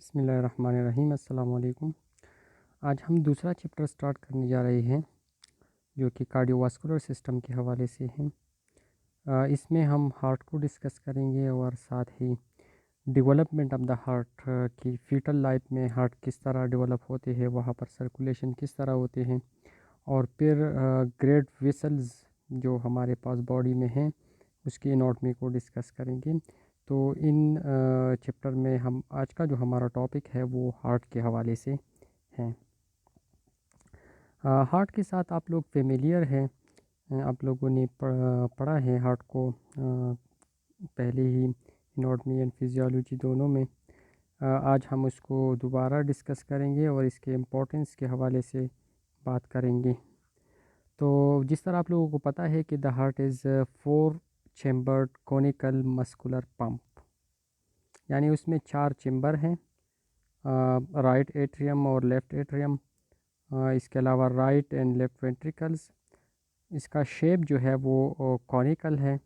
बिस्मिल्लाहिर्रहमानिर्रहीम। अस्सलाम वालेकुम। आज हम दूसरा चैप्टर स्टार्ट करने जा रहे हैं जो कि कार्डियोवास्कुलर सिस्टम के हवाले से है। इसमें हम हार्ट को डिस्कस करेंगे और साथ ही डेवलपमेंट ऑफ द हार्ट की फीटल लाइफ में हार्ट किस तरह डेवलप होते हैं, वहाँ पर सर्कुलेशन किस तरह होते हैं, और फिर ग्रेट वेसल्स जो हमारे पास बॉडी में हैं उसकी एनाटॉमी को डिस्कस करेंगे। तो इन चैप्टर में हम आज का जो हमारा टॉपिक है वो हार्ट के हवाले से है। हार्ट के साथ आप लोग फेमिलियर हैं, आप लोगों ने पढ़ा है हार्ट को पहले ही एनाटॉमी एंड फिजियोलॉजी दोनों में। आज हम उसको दोबारा डिस्कस करेंगे और इसके इम्पोर्टेंस के हवाले से बात करेंगे। तो जिस तरह आप लोगों को पता है कि the heart is 4 chambered conical muscular pump, यानी उसमें 4 चैम्बर हैं, राइट एट्रियम और लेफ़्ट एट्रियम, इसके अलावा राइट एंड लेफ़्ट वेंट्रिकल्स। इसका शेप जो है वो कॉनिकल है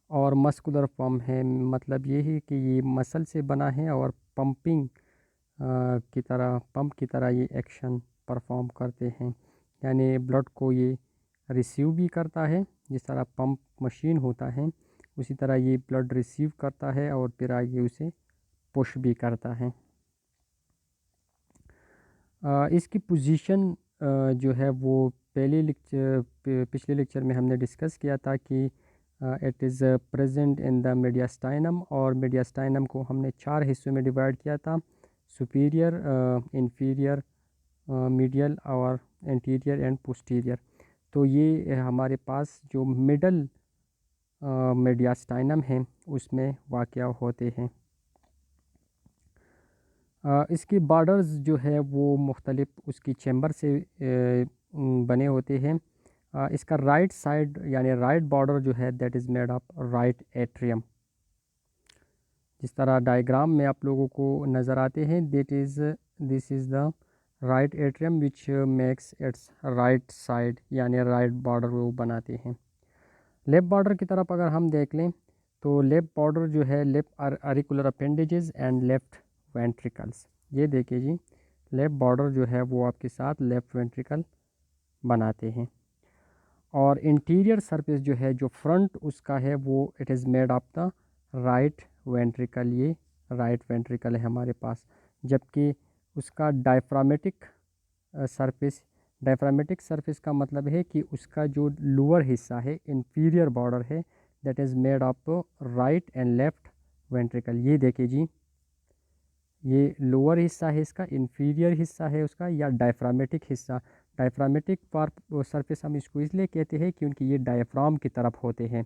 और मस्कुलर पंप है, मतलब ये है कि ये मसल से बना है और पंपिंग की तरह, पंप की तरह ये एक्शन परफॉर्म करते हैं, यानी ब्लड को ये रिसीव भी करता है। जिस तरह पंप मशीन होता है उसी तरह ये ब्लड रिसीव करता है और फिर आगे उसे पुश भी करता है। इसकी पोजीशन जो है वो पिछले लेक्चर में हमने डिस्कस किया था कि it is present in the mediastinum, और मीडियास्टाइनम को हमने 4 हिस्सों में डिवाइड किया था, सुपीरियर, इंफीरियर, मीडियल और एंटीरियर एंड पोस्टीरियर। तो ये हमारे पास जो मिडल मीडियास्टाइनम है उसमें वाक़या होते हैं। इसकी बॉर्डर्स जो है वो मुख्तलिफ उसकी चैम्बर से बने होते हैं। इसका राइट साइड यानी राइट बॉर्डर जो है that is made of right atrium. जिस तरह डायग्राम में आप लोगों को नज़र आते हैं, this is the right atrium which makes it's right side, यानी राइट बॉर्डर वो बनाते हैं। लेफ़्ट बॉर्डर की तरफ अगर हम देख लें तो लेफ़्ट बॉर्डर जो है left auricular appendages and left ventricles, ये देखिए जी, लेफ़्ट बॉर्डर जो है वो आपके साथ लेफ़्ट वेंट्रिकल बनाते हैं। और इंटीरियर सरफेस जो है, जो फ्रंट उसका है, वो it is made of the right ventricle, ये राइट वेंट्रिकल है हमारे पास। जबकि उसका डायफ्रामेटिक सरफेस, डायफ्रामेटिक सरफेस का मतलब है कि उसका जो लोअर हिस्सा है, इंफीरियर बॉर्डर है, that is made of right and left ventricle. ये देखिए जी, ये लोअर हिस्सा है इसका, इंफीरियर हिस्सा है उसका, या डायफ्रामेटिक हिस्सा। डायफ्रामेटिक पार्ट सरफेस हम इसको इसलिए कहते हैं क्योंकि ये डायफ्राम की तरफ होते हैं,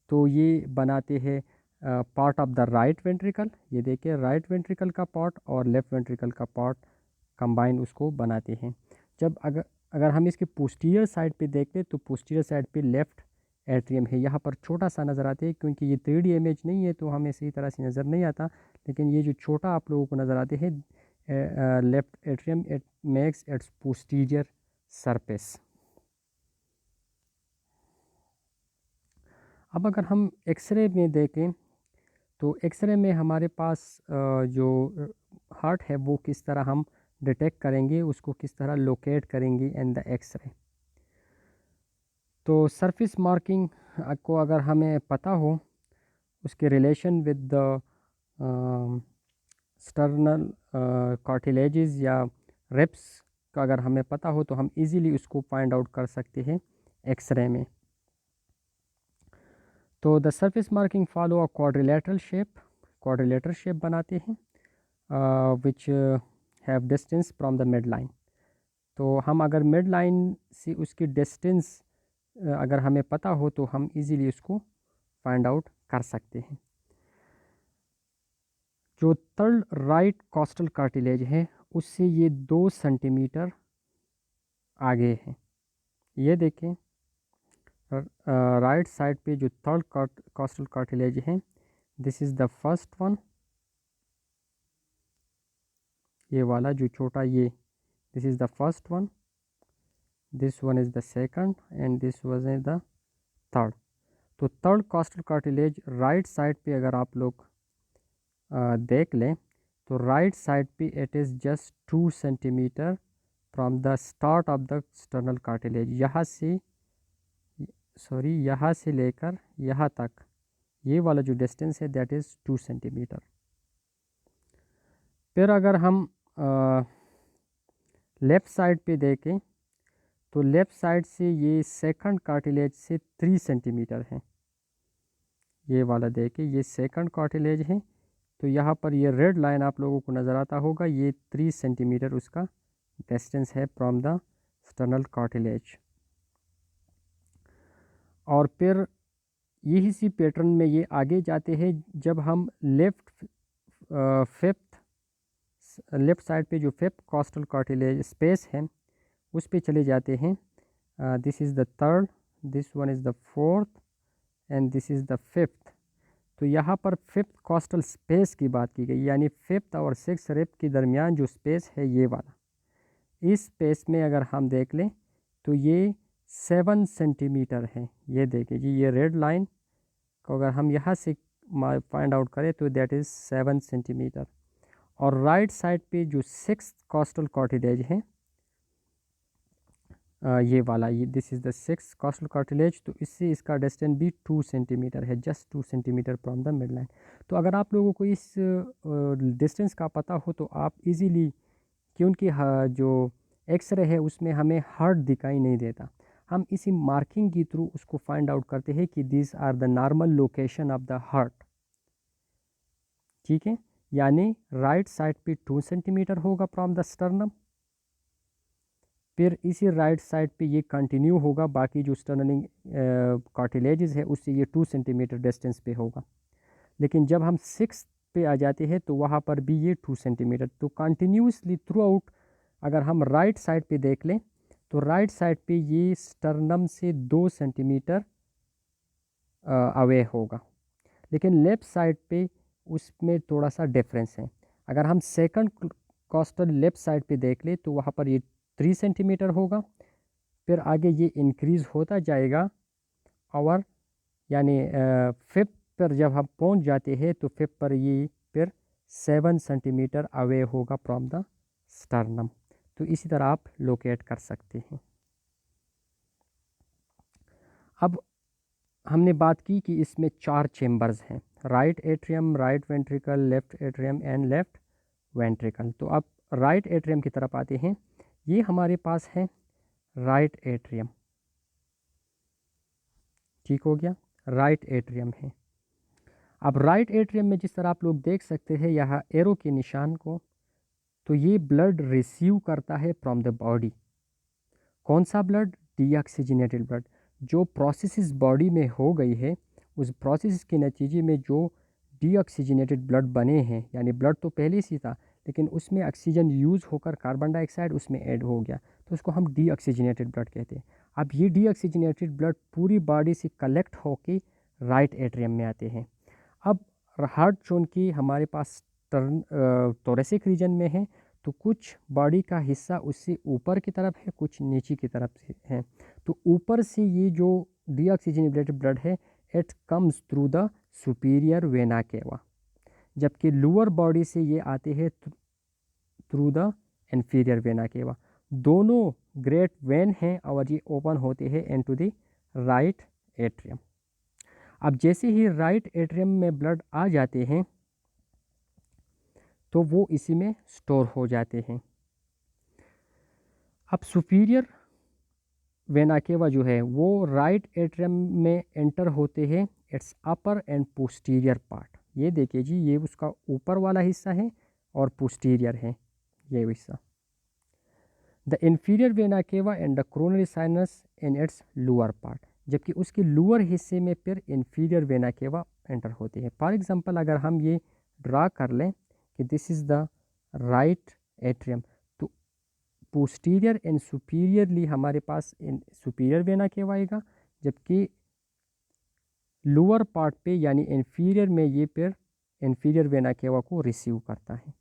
तो ये बनाते हैं part of the right ventricle. ये देखिए राइट वेंट्रिकल का पार्ट और लेफ़्ट वेंट्रिकल का पार्ट कंबाइन उसको बनाते हैं। जब अगर हम इसके पोस्टीरियर साइड पे देखें तो पोस्टीरियर साइड पे लेफ़्ट एट्रियम है, यहाँ पर छोटा सा नज़र आते हैं क्योंकि ये 3D इमेज नहीं है तो हमें सही तरह से नज़र नहीं आता, लेकिन ये जो छोटा आप लोगों को नज़र आते हैं left atrium, it makes it's posterior surface. अब अगर हम एक्सरे में देखें तो एक्सरे में हमारे पास जो हार्ट है वो किस तरह हम डिटेक्ट करेंगे, उसको किस तरह लोकेट करेंगे इन द एक्सरे। तो सरफेस मार्किंग को अगर हमें पता हो, उसके relation with the sternal cartilages या रिब्स का अगर हमें पता हो तो हम इजीली उसको फाइंड आउट कर सकते हैं एक्सरे में। तो the surface marking follow a quadrilateral shape बनाते हैं which have distance from the mid line. तो हम अगर मिड लाइन से उसकी डिस्टेंस अगर हमें पता हो तो हम इजीली उसको फाइंड आउट कर सकते हैं। जो थर्ड राइट कॉस्टल कार्टिलेज है उससे ये 2 सेंटीमीटर आगे है। ये देखें राइट साइड पे जो थर्ड कॉस्टल कार्टिलेज है, this is the first one, ये वाला जो छोटा, ये this is the first one, this one is the second and this one is the third. तो third costal cartilage right side पे अगर आप लोग देख लें तो राइट साइड पे it is just 2 centimetre from the start of the sternal cartilage, यहाँ से लेकर यहाँ तक ये वाला जो डिस्टेंस है दैट इज़ 2 सेंटीमीटर। फिर अगर हम लेफ़्ट साइड पे देखें तो लेफ़्ट साइड से ये सेकंड कार्टिलेज से 3 सेंटीमीटर है। ये वाला देखें, ये सेकंड कार्टिलेज है, तो यहाँ पर ये रेड लाइन आप लोगों को नज़र आता होगा, ये 3 सेंटीमीटर उसका डिस्टेंस है फ्रॉम द स्टर्नल कार्टिलेज। और फिर यही सी पैटर्न में ये आगे जाते हैं। जब हम लेफ़्ट साइड पे जो फिफ्थ कॉस्टल कार्टिलेज स्पेस है उस पे चले जाते हैं, this is the third, this one is the fourth and this is the fifth. तो यहाँ पर फिफ्थ कॉस्टल स्पेस की बात की गई, यानी फिफ्थ और सिक्स रिब के दरमियान जो स्पेस है ये वाला, इस स्पेस में अगर हम देख लें तो ये 7 सेंटीमीटर है। ये देखिए जी, ये रेड लाइन को अगर हम यहाँ से फाइंड आउट करें तो दैट इज़ 7 सेंटीमीटर। और राइट साइड पे जो सिक्स कॉस्टल कार्टिलेज है, ये वाला, ये this is the six costal cartilage, तो इससे इसका डिस्टेंस भी 2 सेंटीमीटर है, just 2 centimetre from the mid line. तो अगर आप लोगों को इस डिस्टेंस का पता हो तो आप इजीली, क्योंकि जो एक्सरे है उसमें हमें हार्ट दिखाई नहीं देता, हम इसी मार्किंग के थ्रू उसको फाइंड आउट करते हैं कि this are the normal location of the heart. ठीक है, यानी राइट साइड पे 2 सेंटीमीटर होगा फ्रॉम द स्टर्नम, फिर इसी राइट साइड पे ये कंटिन्यू होगा, बाकी जो स्टर्नलिंग कार्टिलेजेस है उससे ये 2 सेंटीमीटर डिस्टेंस पे होगा। लेकिन जब हम 6 पे आ जाते हैं तो वहाँ पर भी ये 2 सेंटीमीटर, तो कंटिन्यूसली थ्रू आउट अगर हम राइट साइड पे देख लें तो राइट साइड पे ये स्टर्नम से 2 सेंटीमीटर अवे होगा। लेकिन लेफ़्ट साइड पे उसमें थोड़ा सा डिफरेंस है। अगर हम सेकंड कॉस्टल लेफ़्ट साइड पे देख लें तो वहाँ पर ये 3 सेंटीमीटर होगा, फिर आगे ये इंक्रीज़ होता जाएगा, और यानी फिफ्थ पर जब हम पहुँच जाते हैं तो फिफ्थ पर ये फिर 7 सेंटीमीटर अवे होगा फ्रॉम द स्टर्नम। तो इसी तरह आप लोकेट कर सकते हैं। अब हमने बात की कि इसमें 4 चेम्बर्स हैं, right atrium, right ventricle, left atrium and left ventricle. तो अब राइट एट्रियम की तरफ आते हैं। ये हमारे पास है राइट एट्रियम, ठीक हो गया, राइट एट्रियम है। अब राइट एट्रियम में जिस तरह आप लोग देख सकते हैं यहाँ एरो के निशान को, तो ये ब्लड रिसीव करता है फ्रॉम द बॉडी। कौन सा ब्लड? Deoxygenated blood. जो प्रोसेस बॉडी में हो गई है उस प्रोसेस के नतीजे में जो डीऑक्सीजनेटेड ब्लड बने हैं, यानी ब्लड तो पहले से था लेकिन उसमें ऑक्सीजन यूज़ होकर कार्बन डाइऑक्साइड उसमें ऐड हो गया, तो उसको हम डीऑक्सीजनेटेड ब्लड कहते हैं। अब ये डीऑक्सीजनेटेड ब्लड पूरी बॉडी से कलेक्ट होके राइट एट्रियम में आते हैं। अब हार्ट चूँकि हमारे पास थोरेसिक रीजन में है, तो कुछ बॉडी का हिस्सा उससे ऊपर की तरफ है, कुछ नीचे की तरफ से है। तो ऊपर से ये जो डीऑक्सीजनेटेड ब्लड है it comes through the superior vena cava, जबकि लोअर बॉडी से ये आते हैं through the inferior vena cava. दोनों ग्रेट वेन हैं और ये ओपन होते हैं इनटू द राइट एट्रियम। अब जैसे ही राइट एट्रियम में ब्लड आ जाते हैं तो वो इसी में स्टोर हो जाते हैं। अब सुपीरियर वेना केवा जो है वो राइट एट्रियम में एंटर होते हैं, it's upper and posterior part. ये देखिए जी, ये उसका ऊपर वाला हिस्सा है और पोस्टीरियर है ये हिस्सा। The inferior vena cava and the coronary sinus in its lower part, जबकि उसके लोअर हिस्से में फिर इन्फीरियर वेना केवा एंटर होती है। फॉर एग्जांपल अगर हम ये ड्रा कर लें कि this is the right atrium, तो पोस्टीरियर एंड सुपीरियरली हमारे पास सुपीरियर वेना केवा आएगा, जबकि लोअर पार्ट पे यानी इन्फीरियर में ये फिर इन्फीरियर वेना केवा को रिसीव करता है।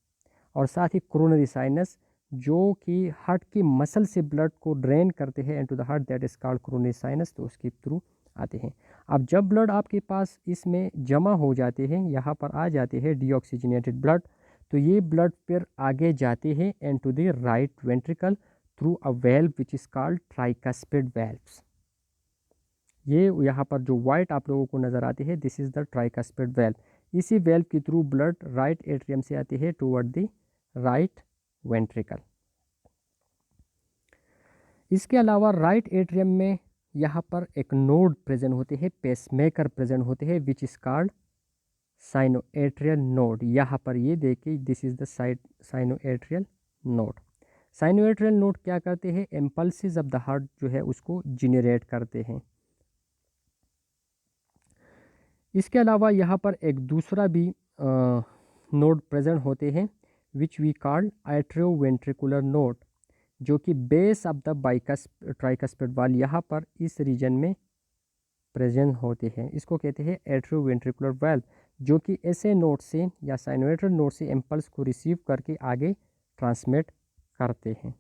और साथ ही कोरोनरी साइनस जो कि हार्ट की मसल से ब्लड को ड्रेन करते हैं into the heart, that is called coronary sinus, तो उसके थ्रू आते हैं। अब जब ब्लड आपके पास इसमें जमा हो जाते हैं, यहाँ पर आ जाते हैं डीऑक्सीजनेटेड ब्लड, तो ये ब्लड फिर आगे जाते हैं and to the right ventricle through a valve which is called tricuspid valves. ये यहाँ पर जो वाइट आप लोगों को नज़र आती है, this is the tricuspid valve. इसी वेल्व के थ्रू ब्लड राइट एट्रियम से आती है टूवर्ड द राइट वेंट्रिकल। इसके अलावा राइट एट्रियम में यहाँ पर एक नोड प्रेजेंट होते हैं, पेसमेकर प्रेजेंट होते हैं विच इज़ कॉल्ड साइनोएट्रियल नोड। यहाँ पर ये देखिए, this is the sinoatrial node. Sinoatrial node क्या करते हैं, इम्पल्सिस ऑफ द हार्ट जो है उसको जनरेट करते हैं। इसके अलावा यहाँ पर एक दूसरा भी नोड प्रेजेंट होते हैं which we called atrioventricular node, जो कि बेस ऑफ द ट्राइकस्पिड वाल यहाँ पर इस रीजन में प्रेजेंट होते हैं। इसको कहते हैं एट्रियोवेंट्रिकुलर वाल्व, जो कि ऐसे नोड से या साइनोएट्रियल नोड से इम्पल्स को रिसीव करके आगे ट्रांसमिट करते हैं।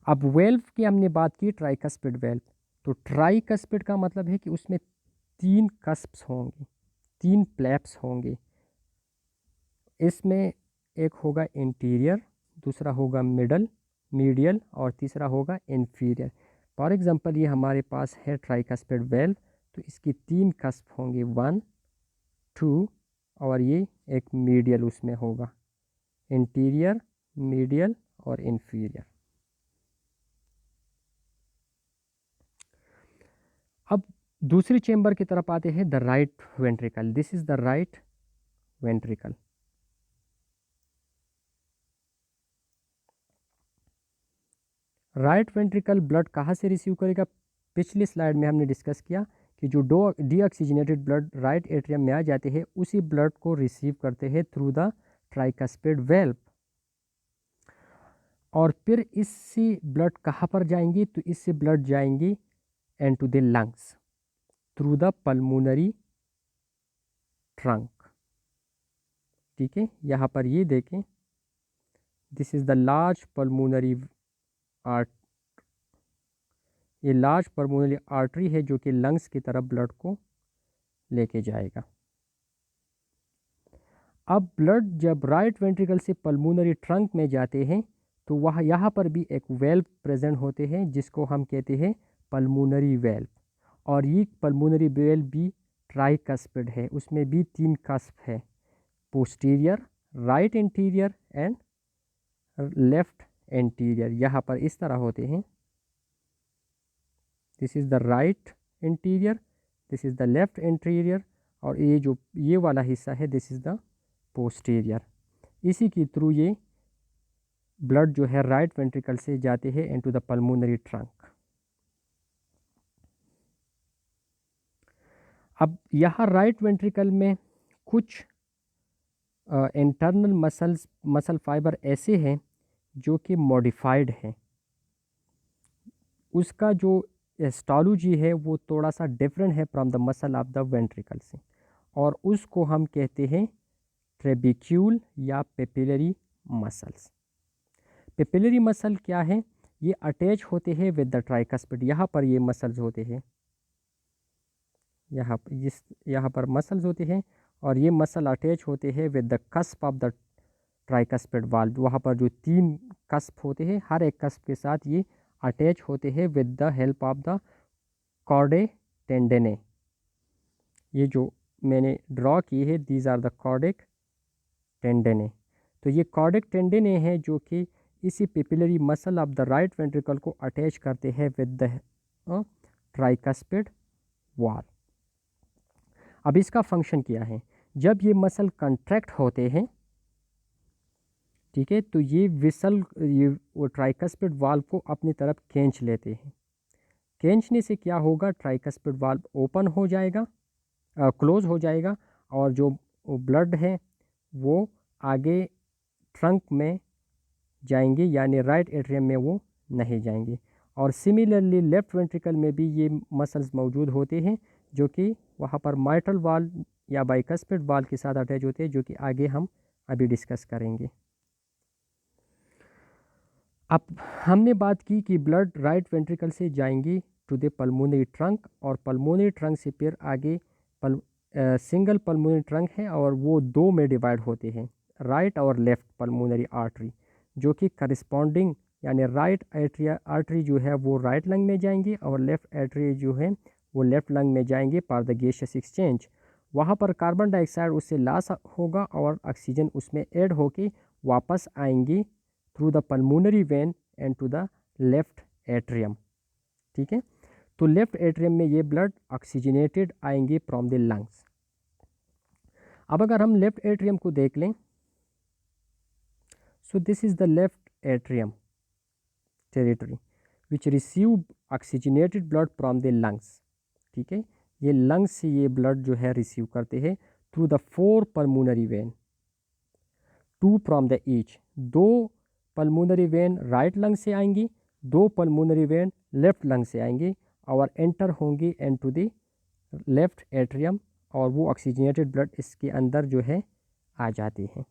अब वेल्व की हमने बात की, ट्राइकस्पिड वेल्व। तो ट्राइकस्पिड का मतलब है कि उसमें 3 कस्प्स होंगे, 3 फ्लैप्स होंगे। इसमें एक होगा इंटीरियर, दूसरा होगा मीडियल और तीसरा होगा इन्फीरियर। फॉर एग्जांपल ये हमारे पास है ट्राइकस्पिड वेल्व, तो इसकी 3 कस्प होंगे, 1 2 और ये एक मीडियल उसमें होगा, इंटीरियर, मीडियल और इन्फीरियर। अब दूसरी चेंबर की तरफ आते हैं, the right ventricle. This is the right ventricle. Right ventricle blood कहाँ से रिसीव करेगा? पिछली स्लाइड में हमने डिस्कस किया कि जो डीऑक्सीजनेटेड ब्लड राइट एट्रियम में आ जाते हैं, उसी ब्लड को रिसीव करते हैं थ्रू द ट्राइकस्पिड वेल्व। और फिर इससे ब्लड कहाँ पर जाएंगी? तो इससे ब्लड जाएंगी and to the lungs through the pulmonary trunk. ठीक है, यहाँ पर ये देखें, this is the large pulmonary art, ये लार्ज पल्मोनरी आर्टरी है जो कि लंग्स की तरफ ब्लड को लेके जाएगा। अब ब्लड जब राइट वेंट्रिकल से पल्मोनरी ट्रंक में जाते हैं, तो वह यहाँ पर भी एक वेल्व प्रेजेंट होते हैं जिसको हम कहते हैं पल्मोनरी वेल्व। और ये पल्मोनरी वेल्व भी ट्राइकस्पिड है, उसमें भी 3 कस्प है, posterior, right interior and left interior. यहाँ पर इस तरह होते हैं, this is the right interior, this is the left interior, और ये जो ये वाला हिस्सा है, दिस इज़ द पोस्टीरियर। इसी के थ्रू ये ब्लड जो है राइट वेंट्रिकल से जाते हैं इनटू द पल्मोनरी ट्रंक। अब यहाँ राइट वेंट्रिकल में कुछ इंटरनल मसल फाइबर ऐसे हैं जो कि मॉडिफाइड हैं, उसका जो हिस्टोलॉजी है वो थोड़ा सा डिफरेंट है from the muscle of the ventricle से, और उसको हम कहते हैं ट्रेबिक्यूल या पेपिलरी मसल्स। पेपिलरी मसल क्या है? ये अटैच होते हैं विद द ट्राइकस्पिड। यहाँ पर ये मसल्स होते हैं, यहाँ पर मसल्स होते हैं, और ये मसल अटैच होते हैं with the cusp of the tricuspid valve. वहाँ पर जो 3 कस्प होते हैं, हर एक कस्प के साथ ये अटैच होते हैं with the help of the chordae tendineae. ये जो मैंने ड्रॉ की है, these are the chordae tendineae. तो ये कॉर्डिक टेंडेने हैं जो कि इसी papillary muscle of the right ventricle को अटैच करते हैं विद द ट्राइकस्पिड वाल। अब इसका फंक्शन क्या है? जब ये मसल कंट्रैक्ट होते हैं, ठीक है, तो ये वो ट्राइकस्पिड वाल्व को अपनी तरफ खींच लेते हैं। खींचने से क्या होगा? ट्राइकस्पिड वाल्व ओपन हो जाएगा, क्लोज हो जाएगा, और जो ब्लड है वो आगे ट्रंक में जाएंगे, यानी राइट एट्रियम में वो नहीं जाएंगे। और सिमिलरली लेफ्ट वेंट्रिकल में भी ये मसल्स मौजूद होते हैं जो कि वहाँ पर माइट्रल वाल्व या बाइकस्पिड वाल्व के साथ अटैच होते हैं, जो कि आगे हम अभी डिस्कस करेंगे। अब हमने बात की कि ब्लड राइट वेंट्रिकल से जाएंगी टू द पल्मोनरी ट्रंक, और पल्मोनरी ट्रंक से फिर आगे सिंगल पल्मोनरी ट्रंक है और वो 2 में डिवाइड होते हैं। राइट और लेफ़्ट पल्मोनरी आर्टरी, जो कि करस्पॉन्डिंग यानी राइट आर्टरी जो है वो राइट लंग में जाएंगी और लेफ़्ट आर्टरी जो है वो लेफ़्ट लंग में जाएंगे फॉर द गैसियस एक्सचेंज। वहाँ पर कार्बन डाइऑक्साइड उससे लॉस होगा और ऑक्सीजन उसमें ऐड होके वापस आएंगी through the pulmonary vein and to the left atrium. ठीक है, तो लेफ़्ट एट्रियम में ये ब्लड ऑक्सीजनेटेड आएंगे फ्रॉम द लंग्स। अब अगर हम लेफ़्ट एट्रियम को देख लें, so this is the left atrium territory which receive oxygenated blood from the lungs. ठीक है, ये लंग्स से ये ब्लड जो है रिसीव करते हैं through the 4 pulmonary vein, 2 from the each. 2 pulmonary vein right lung से आएंगी, 2 पल्मोनरी वेन लेफ्ट लंग से आएंगे और एंटर होंगी इनटू द लेफ्ट एट्रियम और वो ऑक्सीजनेटेड ब्लड इसके अंदर जो है आ जाते हैं।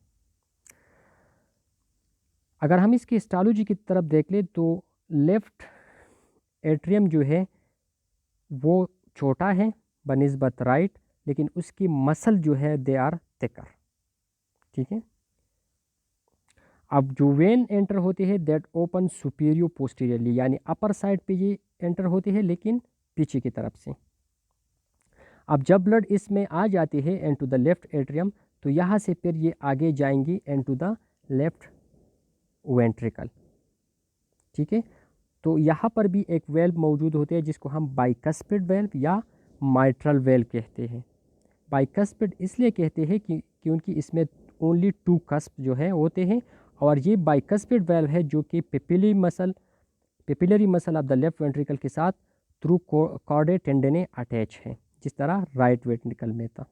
अगर हम इसकी हिस्टोलॉजी की तरफ देख लें तो लेफ़्ट एट्रियम जो है वो छोटा है बनिस्बत राइट, लेकिन उसकी मसल जो है दे आर थिकर। ठीक है, अब जो वेन एंटर होते हैं दैट ओपन सुपीरियर पोस्टीरियरली, यानी अपर साइड पे ये एंटर होते हैं लेकिन पीछे की तरफ से। अब जब ब्लड इसमें आ जाती है इनटू द लेफ़्ट एट्रियम तो यहाँ से फिर ये आगे जाएंगी इनटू द लेफ़्ट वेंट्रिकल। ठीक है, तो यहाँ पर भी एक वेल्व मौजूद होते हैं जिसको हम बाइकस्पिड वेल्व या माइट्रल वेल्व कहते हैं। बाइकस्पिड इसलिए कहते हैं क्योंकि इसमें ओनली 2 कस्प जो है होते हैं और ये बाइकस्पिड वेल्व है जो कि papillary muscle of the left ventricle के साथ थ्रू कॉर्डे टेंडने अटैच है, जिस तरह राइट वेंट्रिकल में था।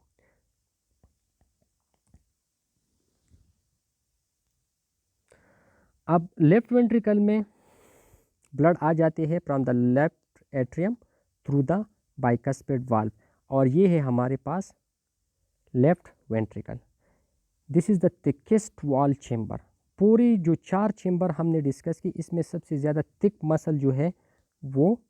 अब लेफ्ट वेंट्रिकल में ब्लड आ जाते हैं from the left atrium through the bicuspid valve और ये है हमारे पास left ventricle. This is the thickest wall chamber. पूरी जो 4 चेम्बर हमने डिस्कस की इसमें सबसे ज़्यादा थिक मसल जो है वो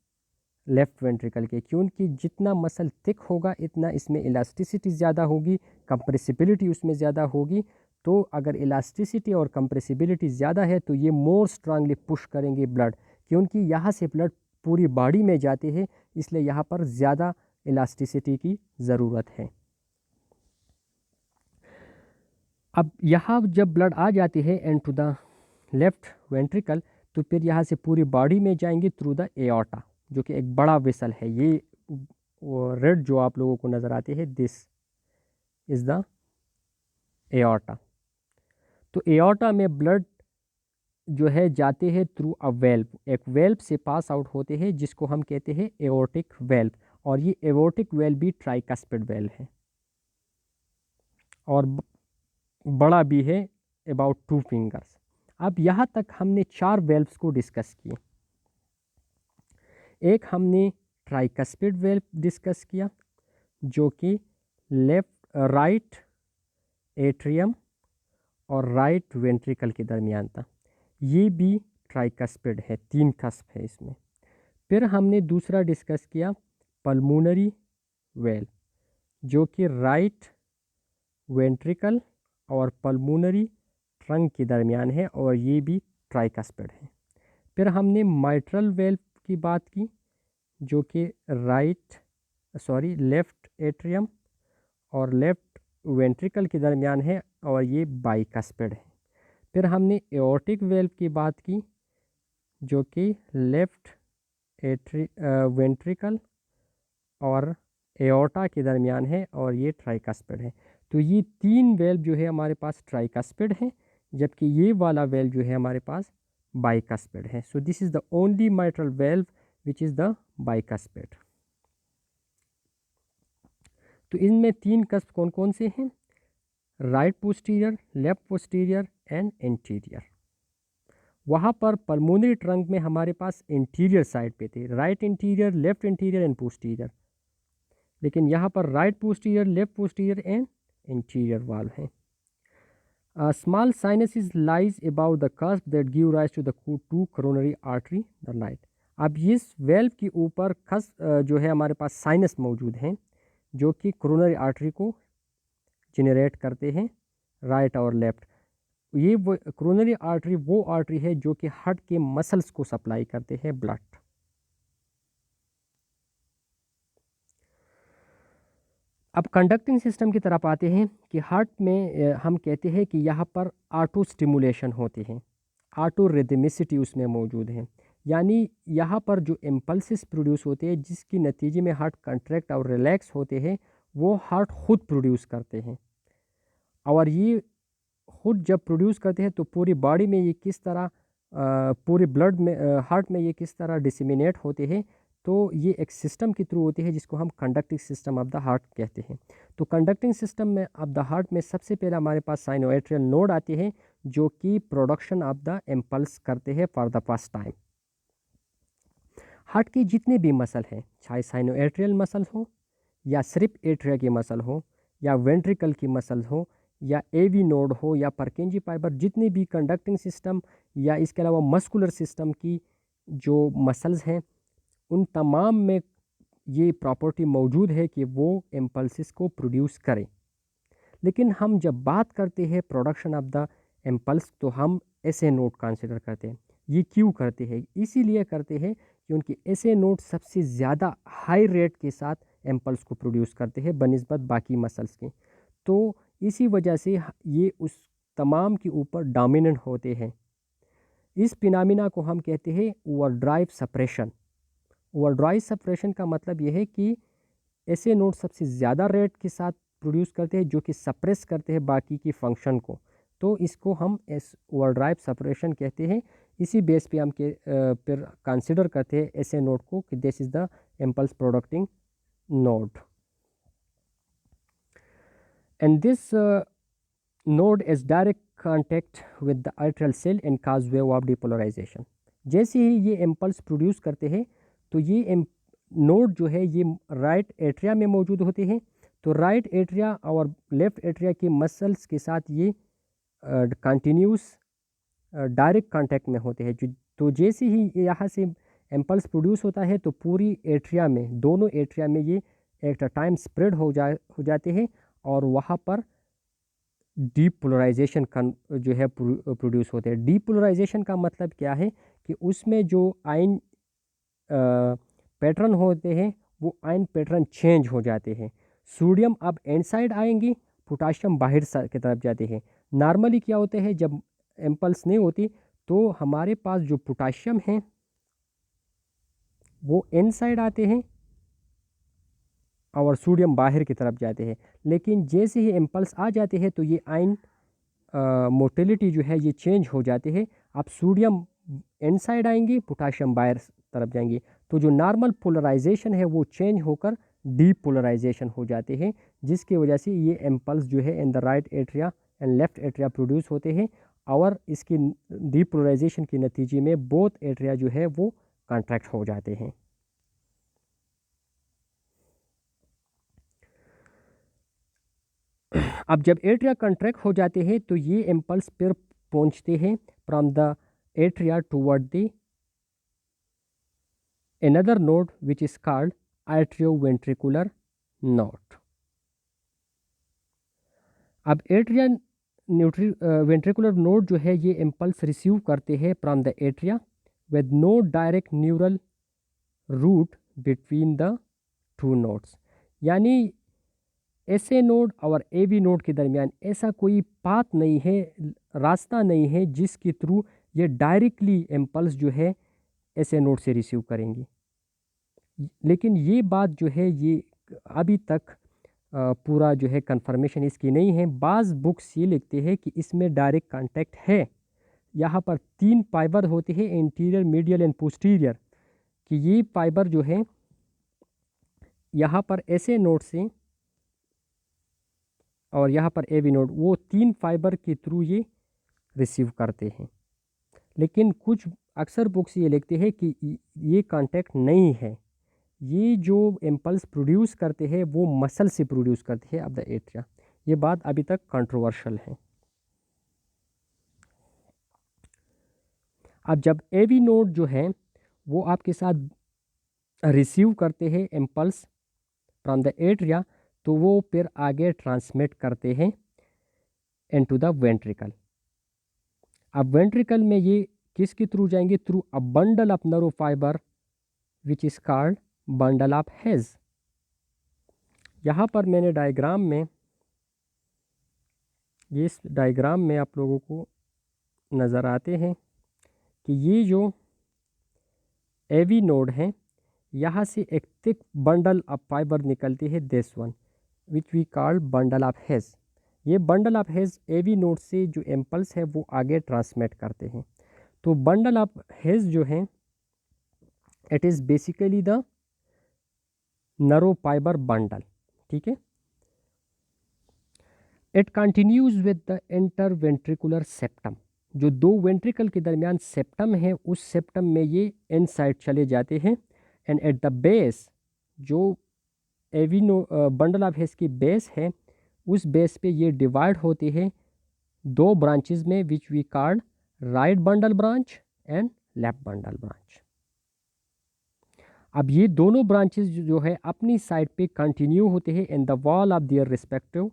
लेफ़्ट वेंट्रिकल के, क्योंकि जितना मसल थिक होगा इतना इसमें इलास्टिसिटी ज़्यादा होगी, कंप्रेसिबिलिटी उसमें ज़्यादा होगी। तो अगर इलास्टिसिटी और कंप्रेसिबिलिटी ज़्यादा है तो ये मोर स्ट्रांगली पुश करेंगे ब्लड, क्योंकि यहाँ से ब्लड पूरी बॉडी में जाते हैं, इसलिए यहाँ पर ज़्यादा इलास्टिसिटी की ज़रूरत है। अब यहाँ जब ब्लड आ जाती है इनटू द लेफ़्ट वेंट्रिकल तो फिर यहाँ से पूरी बॉडी में जाएंगे थ्रू द एओर्टा, जो कि एक बड़ा वेसल है। ये रेड जो आप लोगों को नज़र आते हैं दिस इज़ द एओर्टा। तो एओर्टा में ब्लड जो है जाते हैं थ्रू अ वेल्व, एक वेल्व से पास आउट होते हैं जिसको हम कहते हैं एओर्टिक वेल्व, और ये एओर्टिक वेल्व भी ट्राइकस्पिड वेल्व है और बड़ा भी है अबाउट 2 फिंगर्स। अब यहाँ तक हमने 4 वेल्व्स को डिस्कस किए। एक हमने ट्राइकस्पिड वेल्व डिस्कस किया जो कि राइट एट्रियम और राइट वेंट्रिकल के दरमियान था, ये भी ट्राइकस्पिड है, 3 कस्प है इसमें। फिर हमने दूसरा डिस्कस किया पल्मोनरी वेल्व जो कि राइट वेंट्रिकल और पल्मोनरी ट्रंक के दरमियान है और ये भी ट्राइकस्पिड है। फिर हमने माइट्रल वेल्व की बात की जो कि लेफ़्ट एट्रियम और लेफ़्ट वेंट्रिकल के दरमियान है और ये बाइकस्पिड है। फिर हमने एओर्टिक वेल्व की बात की जो कि लेफ़्ट वेंट्रिकल और एओर्टा के दरमियान है और ये ट्राइकस्पिड है। तो ये 3 वेल्व जो है हमारे पास ट्राइकस्पिड है, जबकि ये वाला वेल्व जो है हमारे पास बाइकस्पिड है। सो this is the only mitral valve which is the bicuspid. तो इनमें 3 कस्प कौन कौन से हैं? Right posterior, left posterior and interior. वहाँ पर पल्मोनरी ट्रंक में हमारे पास इंटीरियर साइड पे थे, right interior, left interior and posterior, लेकिन यहाँ पर right posterior, left posterior and interior valve है। Small sinuses lies about the cusp that give rise to the 2 coronary artery the right. अब इस वेल्व के ऊपर जो है हमारे पास साइनस मौजूद हैं जो कि कोरोनरी आर्टरी को जनरेट करते हैं राइट और लेफ्ट। ये वो कोरोनरी आर्टरी वो आर्टरी है जो कि हार्ट के मसल्स को सप्लाई करते हैं ब्लड। अब कंडक्टिंग सिस्टम की तरफ आते हैं कि हार्ट में हम कहते हैं कि यहाँ पर ऑटो स्टिमुलेशन होती है, ऑटो रिदमिसिटी उसमें मौजूद है। यानी यहाँ पर जो इम्पल्सिस प्रोड्यूस होते हैं जिसकी नतीजे में हार्ट कंट्रैक्ट और रिलैक्स होते हैं वो हार्ट खुद प्रोड्यूस करते हैं। और ये खुद जब प्रोड्यूस करते हैं तो पूरी बॉडी में ये किस तरह पूरे ब्लड में हार्ट में ये किस तरह डिसिमिनेट होते हैं, तो ये एक सिस्टम के थ्रू होती है जिसको हम conducting system of the heart कहते हैं। तो कंडक्टिंग सिस्टम में ऑफ द हार्ट में सबसे पहले हमारे पास साइनोएट्रियल नोड आते हैं जो कि प्रोडक्शन ऑफ द इम्पल्स करते हैं for the first time. Heart के जितने भी मसल हैं, चाहे साइनोएट्रियल मसल हो या सिर्फ एट्रिया की मसल हो या वेंट्रिकल की मसल हो या एवी नोड हो या परकेंजी फाइबर, जितने भी कंडक्टिंग सिस्टम या इसके अलावा मस्कुलर सिस्टम की जो मसल्स हैं उन तमाम में ये प्रॉपर्टी मौजूद है कि वो इम्पल्सिस को प्रोड्यूस करें। लेकिन हम जब बात करते हैं प्रोडक्शन ऑफ द इम्पल्स तो हम ऐसे नोड कंसिडर करते हैं। ये क्यों करते हैं? इसीलिए करते हैं कि उनके ऐसे नोड सबसे ज़्यादा हाई रेट के साथ इम्पल्स को प्रोड्यूस करते हैं बनिस्बत बाकी मसल्स के। तो इसी वजह से ये उस तमाम के ऊपर डोमिनेंट होते हैं। इस फिनोमेना को हम कहते हैं ओवरड्राइव सप्रेशन। ओवरड्राइव सप्रेशन का मतलब यह है कि ऐसे नोड सबसे ज़्यादा रेट के साथ प्रोड्यूस करते हैं जो कि सप्रेस करते हैं बाकी की फंक्शन को, तो इसको हम ओवरड्राइव सप्रेशन कहते हैं। इसी बेस पे हम फिर कंसिडर करते हैं ऐसे नोड को कि this is the impulse producing node and this node is direct contact with the arterial cell and cause wave of depolarisation. जैसे ही ये इम्पल्स प्रोड्यूस करते हैं तो ये नोड जो है ये राइट एट्रिया में मौजूद होते हैं। तो राइट एट्रिया और लेफ्ट एट्रिया के मसल्स के साथ ये कंटिन्यूस डायरेक्ट कांटेक्ट में होते हैं। तो जैसे ही यहाँ से इम्पल्स प्रोड्यूस होता है तो पूरी एट्रिया में, दोनों एट्रिया में ये एक टाइम स्प्रेड हो जाते हैं और वहाँ पर डीपोलराइजेशन जो है प्रोड्यूस होते हैं। डीपोलराइजेशन का मतलब क्या है कि उसमें जो आयन पैटर्न होते हैं वो आयन पैटर्न चेंज हो जाते हैं। सोडियम अब एंड साइड आएंगी, पोटाशियम बाहर की तरफ जाते हैं। नॉर्मली क्या होते हैं जब इम्पल्स नहीं होती तो हमारे पास जो पोटाशियम है वो एंड साइड आते हैं और सोडियम बाहर की तरफ जाते हैं। लेकिन जैसे ही इम्पल्स आ जाते हैं तो ये आयन मोटिलिटी जो है ये चेंज हो जाते हैं। अब सोडियम एंड साइड आएंगी, पोटाशियम बाहर तरफ जाएंगी, तो जो नॉर्मल पोलराइजेशन है वो चेंज होकर डीपोलराइजेशन हो जाते हैं, जिसकी वजह से ये इम्पल्स जो है in the right atria and left atria produce होते हैं और इसकी डीपोलराइजेशन के नतीजे में बोथ एट्रिया जो है वो कॉन्ट्रैक्ट हो जाते हैं। अब जब एट्रिया कॉन्ट्रैक्ट हो जाते हैं तो ये इम्पल्स फिर पहुंचते हैं from the atria toward the another node which is called atrioventricular node। अब एट्रिया वेंट्रिकुलर नोड जो है ये इम्पल्स रिसीव करते हैं from the atria with no direct neural route between the two nodes. यानी ऐसे नोड और एवी नोड के दरमियान ऐसा कोई पाथ नहीं है, रास्ता नहीं है जिसके थ्रू ये डायरेक्टली इम्पल्स जो है ऐसे नोड से रिसीव करेंगी। लेकिन ये बात जो है ये अभी तक पूरा जो है कंफर्मेशन इसकी नहीं है। बाज़ बुक्स ये लिखते हैं कि इसमें डायरेक्ट कांटेक्ट है। यहाँ पर 3 फाइबर होते हैं, इंटीरियर, मीडियल एंड पोस्टीरियर, कि ये फाइबर जो है यहाँ पर ऐसे नोड से और यहाँ पर एवी नोड, वो 3 फाइबर के थ्रू ये रिसीव करते हैं। लेकिन कुछ अक्सर बुक्स ये लिखते हैं कि ये कांटेक्ट नहीं है, ये जो इम्पल्स प्रोड्यूस करते हैं वो मसल से प्रोड्यूस करते हैं ऑफ द एट्रिया। ये बात अभी तक कंट्रोवर्शियल है। अब जब एवी नोड जो है वो आपके साथ रिसीव करते हैं इम्पल्स फ्रॉम द एट्रिया तो वो फिर आगे ट्रांसमिट करते हैं इनटू द वेंट्रिकल। अब वेंट्रिकल में ये किसके थ्रू जाएंगे? Through a bundle of nerve fibre which is called bundle of hedge. यहाँ पर मैंने डायग्राम में, ये इस डायग्राम में आप लोगों को नज़र आते हैं कि ये जो एवी नोड है, यहाँ से एक थिक बंडल ऑफ फाइबर निकलती है, this one which we call bundle of His. ये bundle of His AV node से जो इम्पल्स है वो आगे ट्रांसमिट करते हैं। तो बंडल ऑफ हेज जो है, it is basically the nerve fibre bundle, ठीक है। It continues with the interventricular septum. जो दो वेंट्रिकल के दरमियान सेप्टम है, उस सेप्टम में ये इनसाइड चले जाते हैं। एंड एट द बेस, जो एविनो बंडल ऑफ हेज की बेस है, उस बेस पे ये डिवाइड होते हैं दो ब्रांचेस में, which we called right bundle branch and left bundle branch. अब ये दोनों ब्रांचेस जो है अपनी साइड पे कंटिन्यू होते हैं in the wall of their respective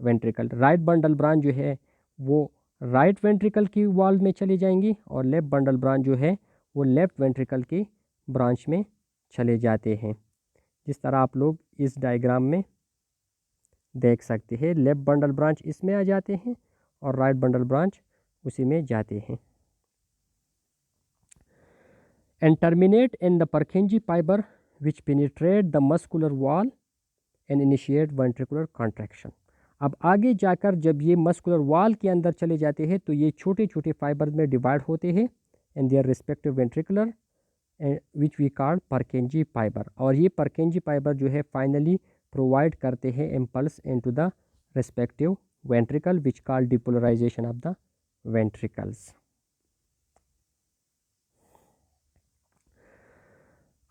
ventricle. Right bundle branch जो है वो राइट वेंट्रिकल की वॉल में चले जाएंगी, और लेफ्ट बंडल ब्रांच जो है वो लेफ्ट वेंट्रिकल की ब्रांच में चले जाते हैं। जिस तरह आप लोग इस डायग्राम में देख सकते हैं, लेफ्ट बंडल ब्रांच इसमें आ जाते हैं और राइट बंडल ब्रांच उसी में जाते हैं। And terminate in the Purkinje fibre which penetrate the muscular wall and initiate ventricular contraction. अब आगे जाकर जब ये मस्कुलर वॉल के अंदर चले जाते हैं तो ये छोटे छोटे फाइबर में डिवाइड होते हैं in their respective ventricular which we called Purkinje fibre. और ये परखेंजी फाइबर जो है फाइनली प्रोवाइड करते हैं impulse into the respective ventricle which called depolarisation of the ventricles.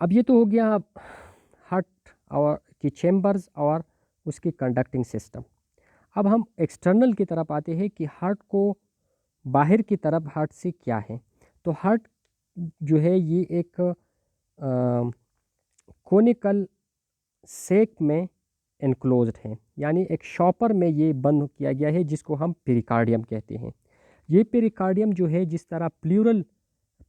अब ये तो हो गया हार्ट और की चेम्बर्स और उसकी कंडक्टिंग सिस्टम। अब हम एक्सटर्नल की तरफ आते हैं कि हार्ट को बाहर की तरफ हार्ट से क्या है। तो हार्ट जो है ये एक कोनिकल सेक में एनक्लोज्ड है, यानी एक शॉपर में ये बंद किया गया है, जिसको हम पेरिकार्डियम कहते हैं। ये पेरिकार्डियम जो है, जिस तरह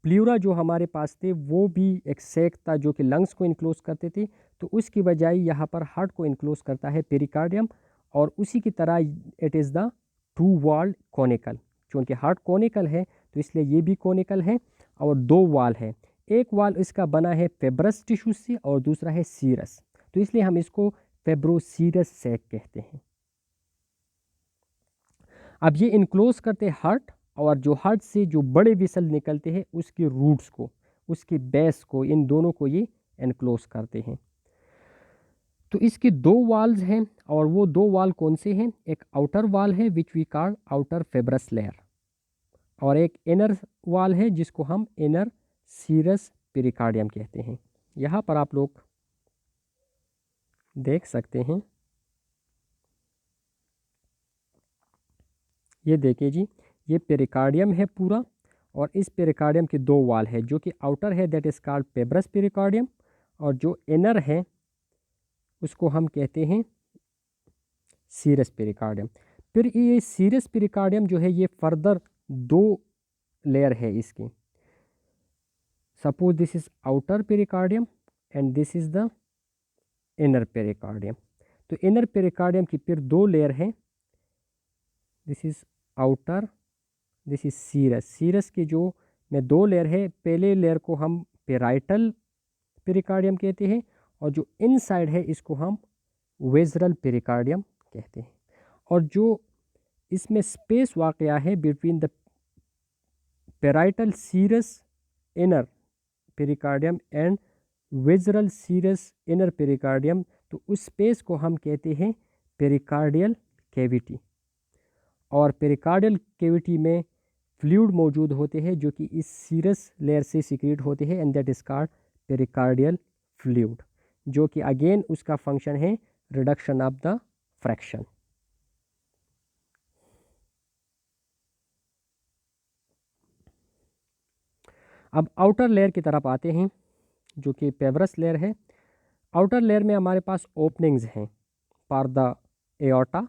प्लूरा जो हमारे पास थे वो भी एक सेक था जो कि लंग्स को इनक्लोज करते थे, तो उसकी बजाय यहाँ पर हार्ट को इनक्लोज करता है पेरिकार्डियम। और उसी की तरह it is the two walled conical. चूँकि हार्ट कोनिकल है तो इसलिए ये भी कोनिकल है, और दो वाल है। एक वाल इसका बना है फेब्रस टिश्यू से और दूसरा है सीरस, तो इसलिए हम इसको फेब्रोसीरस सेक कहते हैं। अब ये इनक्लोज करते हार्ट, और जो हार्ट से जो बड़े विसल निकलते हैं उसके रूट्स को, उसकी बेस को, इन दोनों को ये इनक्लोज करते हैं। तो इसके दो वाल्स हैं, और वो दो वाल कौन से हैं? एक आउटर वाल है which we call outer fibrous layer, और एक इनर वाल है जिसको हम इनर सीरस पेरिकार्डियम कहते हैं। यहाँ पर आप लोग देख सकते हैं, ये देखिए जी, ये पेरिकार्डियम है पूरा, और इस पेरिकार्डियम के दो वाल है। जो कि आउटर है दैट इज कॉल्ड पेब्रस पेरिकार्डियम, और जो इनर है उसको हम कहते हैं सीरस पेरिकार्डियम। फिर ये सीरस पेरिकार्डियम जो है ये फर्दर दो लेयर है इसकी। Suppose this is outer pericardium and this is the inner pericardium. तो इनर पेरिकार्डियम की फिर दो लेयर हैं, this is outer, this is serous. Serous की जो में दो लेयर है, पहले लेयर को हम पेराइटल पेरिकार्डियम कहते हैं, और जो इनसाइड है इसको हम वेजरल पेरिकार्डियम कहते हैं। और जो इसमें स्पेस वाक़या है between the parietal serous inner pericardium and visceral serous inner pericardium, तो उस स्पेस को हम कहते हैं पेरिकार्डियल कैविटी। और पेरिकार्डियल कैविटी में फ्लूइड मौजूद होते हैं जो कि इस सीरस लेयर से सिक्रीट होते हैं, and that is called pericardial fluid, जो कि अगेन उसका फंक्शन है रिडक्शन ऑफ द फ्रैक्शन। अब आउटर लेयर की तरफ आते हैं जो कि पेब्रस लेयर है। आउटर लेयर में हमारे पास ओपनिंग्स हैं for the aorta,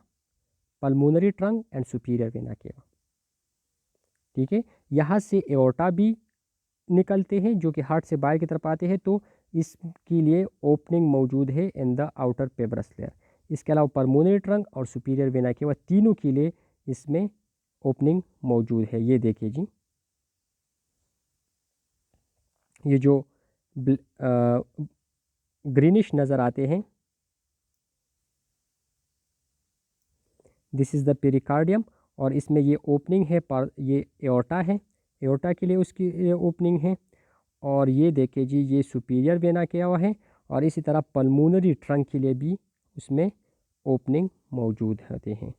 pulmonary trunk and superior vena केवा, ठीक है। यहाँ से एओर्टा भी निकलते हैं जो कि हार्ट से बाहर की तरफ आते हैं, तो इसके लिए ओपनिंग मौजूद है इन द आउटर पेब्रस लेयर। इसके अलावा पल्मोनरी ट्रंक और सुपीरियर वेना के बाद तीनों के लिए इसमें ओपनिंग मौजूद है। ये देखिए जी, ये जो ग्रीनिश नज़र आते हैं, दिस इज़ द पेरिकार्डियम, और इसमें ये ओपनिंग है पर ये एओर्टा है, एओर्टा के लिए उसकी ओपनिंग है। और ये देखिए जी, ये सुपीरियर वेना किया हुआ है, और इसी तरह पल्मोनरी ट्रंक के लिए भी उसमें ओपनिंग मौजूद होते हैं।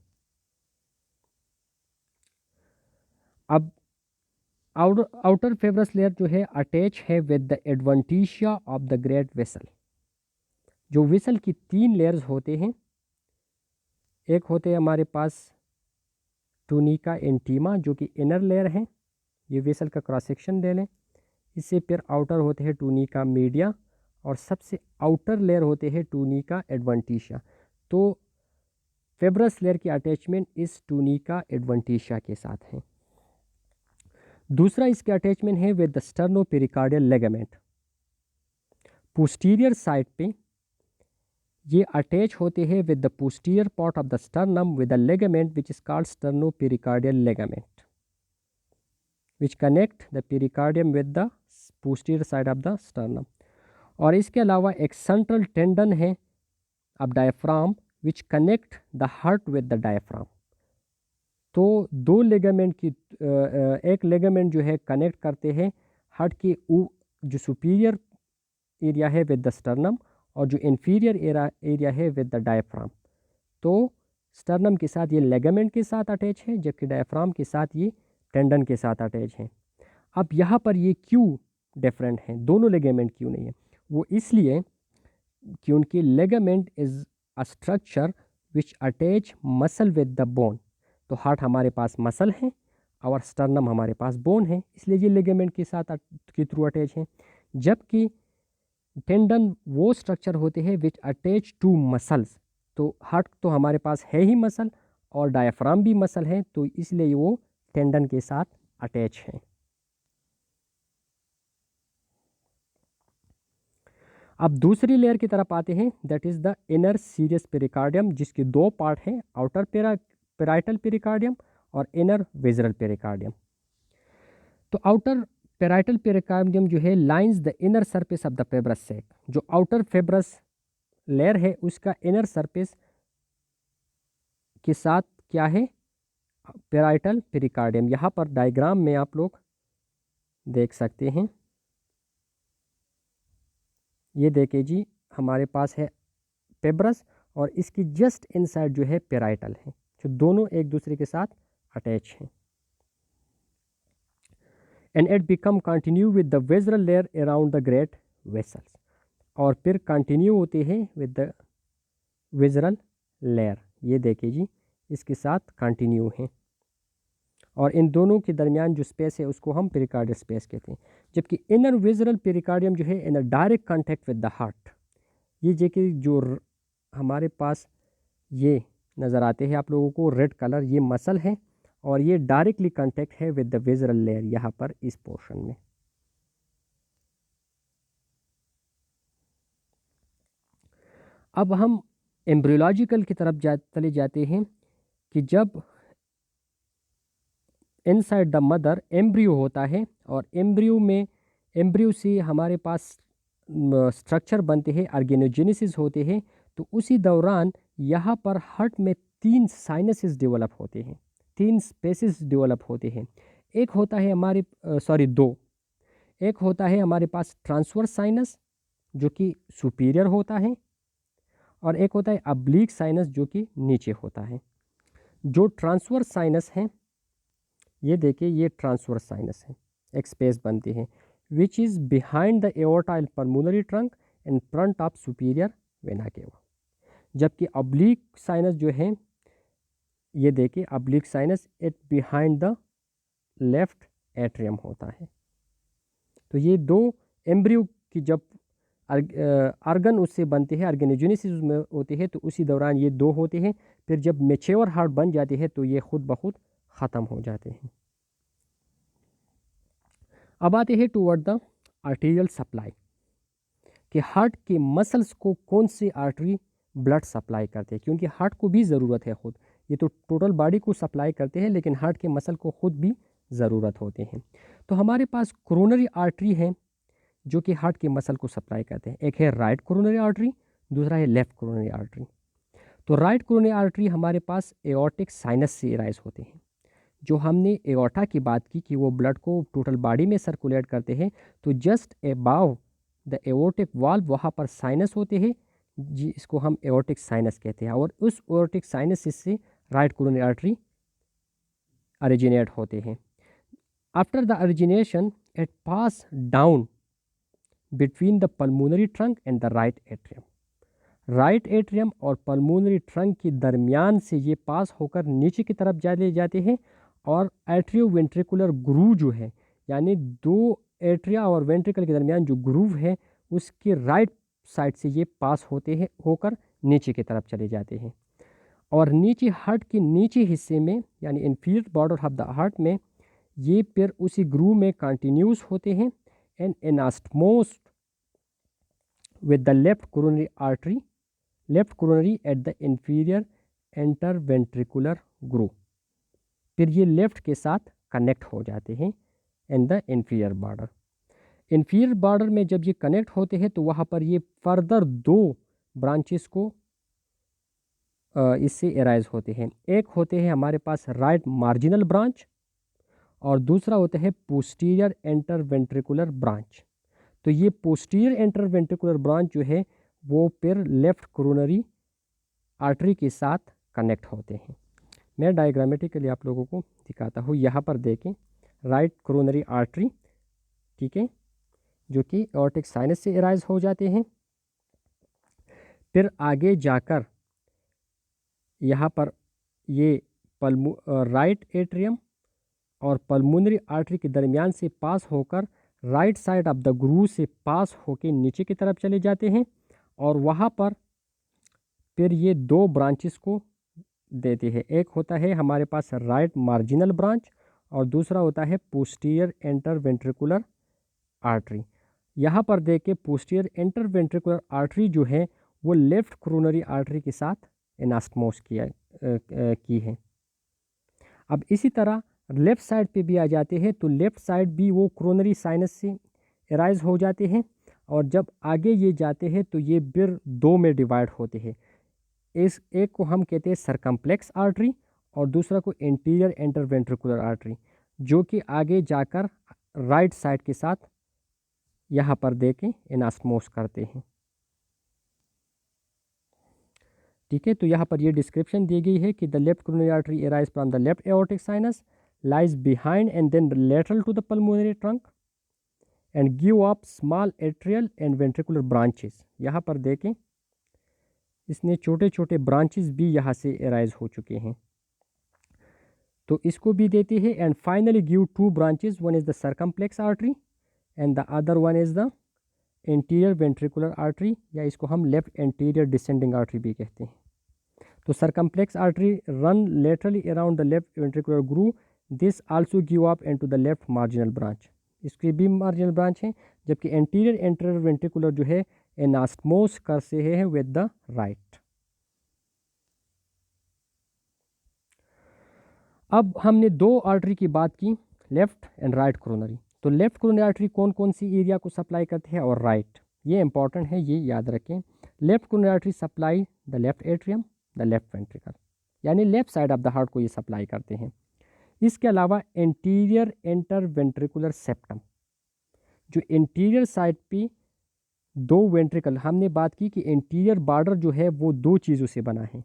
अब आउटर फेब्रस लेयर जो है अटैच है with the adventitia of the great vessel. जो वेसल की तीन लेयर्स होते हैं, एक होते हैं हमारे पास टूनिका इंटीमा जो कि इनर लेयर है, ये वेसल का क्रॉस सेक्शन ले लें। इससे फिर आउटर होते हैं टूनिका मीडिया, और सबसे आउटर लेयर होते हैं टूनिका एडवेंटिशिया। तो फेब्रस लेयर की अटैचमेंट इस टूनिका एडवेंटिशिया के साथ है। दूसरा इसके अटैचमेंट है with the sternopericardial ligament. Posterior side पे ये अटैच होते हैं with the posterior part of the sternum with the ligament which is called sternopericardial ligament which connect the pericardium with the posterior side of the sternum. और इसके अलावा एक central tendon है of diaphragm which connect the heart with the diaphragm. तो दो ligament की एक ligament जो है कनेक्ट करते हैं हार्ट की जो सुपीरियर एरिया है विद द स्टर्नम, और जो इंफीरियर एरिया है विद द डायफ्राम। तो स्टर्नम के साथ ये लिगामेंट के साथ अटैच है, जबकि डायफ्राम के साथ ये टेंडन के साथ अटैच है। अब यहाँ पर ये क्यों डिफरेंट हैं, दोनों लिगामेंट क्यों नहीं है? वो इसलिए कि उनकी ligament is a structure which attach muscle with the bone. तो हार्ट हमारे पास मसल है और स्टर्नम हमारे पास बोन है, इसलिए ये लिगामेंट के साथ के थ्रू अटैच हैं। जबकि टेंडन वो स्ट्रक्चर होते हैं विच अटैच टू मसल्स। तो हार्ट तो हमारे पास है ही मसल, और डायफ्राम भी मसल है, तो इसलिए वो टेंडन के साथ अटैच है। अब दूसरी लेयर की तरफ आते हैं, that is the inner serous pericardium, जिसके दो पार्ट हैं, आउटर पेराइटल पेरिकार्डियम और इनर विज़रल पेरिकार्डियम। तो आउटर पेराइटल पेरिकार्डियम जो है lines the inner surface of the fibrous sac. जो आउटर फेब्रस लेयर है उसका इनर सरफेस के साथ क्या है, पेराइटल पेरिकार्डियम। यहाँ पर डायग्राम में आप लोग देख सकते हैं, ये देखिए जी, हमारे पास है पेब्रस और इसकी जस्ट इनसाइड जो है पेराइटल है, जो दोनों एक दूसरे के साथ अटैच हैं। And it become continue with the visceral layer around the great vessels, और फिर कंटिन्यू होते हैं विद द विज़रल लेयर। ये देखिए जी, इसके साथ कंटिन्यू हैं, और इन दोनों के दरमियान जो स्पेस है उसको हम पेरिकार्डियल स्पेस कहते हैं। जबकि इनर विज़रल पेरिकार्डियम जो है in a direct contact with the heart. ये देखिए जो हमारे पास ये नज़र आते हैं आप लोगों को रेड कलर, ये मसल है, और ये डायरेक्टली कांटेक्ट है विद द विज़रल लेयर यहाँ पर इस पोर्शन में। अब हम एम्ब्रियोलॉजिकल की तरफ चले जाते हैं कि जब इनसाइड द मदर एम्ब्रियो होता है, और एम्ब्रियो से हमारे पास स्ट्रक्चर बनते हैं, ऑर्गेनोजेनेसिस होते हैं। तो उसी दौरान यहाँ पर हार्ट में तीन साइनसेस डेवलप होते हैं, तीन स्पेसेस डेवलप होते हैं। एक होता है दो। एक होता है हमारे पास ट्रांसवर्स साइनस जो कि सुपीरियर होता है, और एक होता है अब्लीक साइनस जो कि नीचे होता है। जो ट्रांसवर्स साइनस हैं, ये देखिए, ये ट्रांसवर्स साइनस है, एक स्पेस बनती है which is behind the aorta and pulmonary trunk in front of superior vena cava. जबकि अब्लीक साइनस जो है, ये देखिए oblique sinus it behind the left atrium होता है। तो ये दो एम्ब्रियो की जब आर्गन उससे बनते हैं, ऑर्गेनोजेनेसिस में होते हैं, तो उसी दौरान ये दो होते हैं। फिर जब मैच्योर हार्ट बन जाते हैं तो ये खुद ब खुद ख़त्म हो जाते हैं। अब आते हैं टूवर्ड द आर्टेरियल सप्लाई, कि हार्ट के मसल्स को कौन से आर्टरी ब्लड सप्लाई करते हैं, क्योंकि हार्ट को भी ज़रूरत है खुद, ये तो टोटल बॉडी को सप्लाई करते हैं लेकिन हार्ट के मसल को खुद भी ज़रूरत होते हैं। तो हमारे पास कोरोनरी आर्टरी हैं जो कि हार्ट के मसल को सप्लाई करते हैं। एक है राइट कोरोनरी आर्टरी, दूसरा है लेफ्ट कोरोनरी आर्टरी। तो राइट कोरोनरी आर्टरी हमारे पास एओर्टिक साइनस से राइज होते हैं। जो हमने एओर्टा की बात की कि वो ब्लड को टोटल बॉडी में सर्कुलेट करते हैं, तो just above the aortic valve वहाँ पर साइनस होते हैं, जिसको हम एओर्टिक साइनस कहते हैं, और उस एओर्टिक साइनस से राइट कोरोनरी आर्टरी ओरिजिनेट होते हैं। After the origination it pass down between the pulmonary trunk and the right atrium. Right atrium और पल्मोनरी ट्रंक के दरमियान से ये पास होकर नीचे की तरफ चले जाते हैं, और एट्रियोवेंट्रिकुलर ग्रूव जो है, यानी दो एट्रिया और वेंट्रिकल के दरमियान जो ग्रूव है उसके राइट साइड से ये पास होते हैं होकर नीचे की तरफ चले जाते हैं। और नीचे हार्ट के नीचे हिस्से में यानी inferior border of the heart में ये फिर उसी ग्रूव में कंटिन्यूस होते हैं and एनास्टमोस्ट with the left coronary at the inferior interventricular groove। फिर ये लेफ्ट के साथ कनेक्ट हो जाते हैं in the inferior border। inferior border में जब ये कनेक्ट होते हैं तो वहाँ पर ये फर्दर दो ब्रांचेस को इससे एराइज होते हैं। एक होते हैं हमारे पास राइट मार्जिनल ब्रांच और दूसरा होता है पोस्टीरियर इंटरवेंट्रिकुलर ब्रांच। तो ये पोस्टीरियर इंटरवेंट्रिकुलर ब्रांच जो है वो फिर लेफ्ट कोरोनरी आर्टरी के साथ कनेक्ट होते हैं। मैं डायग्रामेटिकली आप लोगों को दिखाता हूँ। यहाँ पर देखें राइट कोरोनरी आर्टरी, ठीक है, जो कि एओर्टिक साइनस से एराइज हो जाते हैं। फिर आगे जाकर यहाँ पर ये राइट एट्रियम और पल्मोनरी आर्टरी के दरमियान से पास होकर right side of the groove से पास होके नीचे की तरफ चले जाते हैं, और वहाँ पर फिर ये दो ब्रांचेस को देते हैं। एक होता है हमारे पास राइट मार्जिनल ब्रांच और दूसरा होता है पोस्टीरियर इंटरवेंट्रिकुलर आर्टरी। यहाँ पर देखे पोस्टीरियर इंटरवेंट्रिकुलर आर्टरी जो है वो लेफ्ट कोरोनरी आर्टरी के साथ एनास्टमोस की है। अब इसी तरह लेफ़्ट साइड पे भी आ जाते हैं, तो लेफ़्ट साइड भी वो कोरोनरी साइनस से एराइज हो जाते हैं, और जब आगे ये जाते हैं तो ये फिर दो में डिवाइड होते हैं। इस एक को हम कहते हैं सरकम्प्लेक्स आर्टरी और दूसरा को इंटीरियर इंटरवेंट्रिकुलर आर्टरी, जो कि आगे जाकर राइट साइड के साथ यहाँ पर देखें एनास्मोस करते हैं। ठीक है, तो यहाँ पर ये डिस्क्रिप्शन दी गई है कि the left coronary artery arise from the left aortic sinus, lies behind and then lateral to the pulmonary trunk and give up small atrial and ventricular branches। यहाँ पर देखें इसने छोटे छोटे ब्रांचेस भी यहाँ से एराइज हो चुके हैं, तो इसको भी देते हैं। And finally give two branches, one is the circumflex artery and the other one is the interior ventricular artery, या इसको हम लेफ्ट एंटीरियर डिसेंडिंग आर्टरी भी कहते हैं। तो circumflex artery run laterally around the left ventricular groove, this also give up into the left marginal branch, इसकी भी marginal branch है, जबकि एंटीरियर इंटरवेंट्रिकुलर जो है एनास्टमोस कर से है विद द राइट। अब हमने दो आर्टरी की बात की, लेफ्ट एंड राइट कोरोनरी। तो लेफ्ट कोरोनरी आर्टरी कौन कौन सी एरिया को सप्लाई करते हैं और राइट, ये इंपॉर्टेंट है, ये याद रखें। Left coronary artery supply the left atrium, the left ventricle, यानी left side of the heart को ये सप्लाई करते हैं। इसके अलावा इंटीरियर इंटरवेंट्रिकुलर सेप्टम, जो इंटीरियर साइड पे दो वेंट्रिकल, हमने बात की कि इंटीरियर बॉर्डर जो है वो दो चीज़ों से बना है।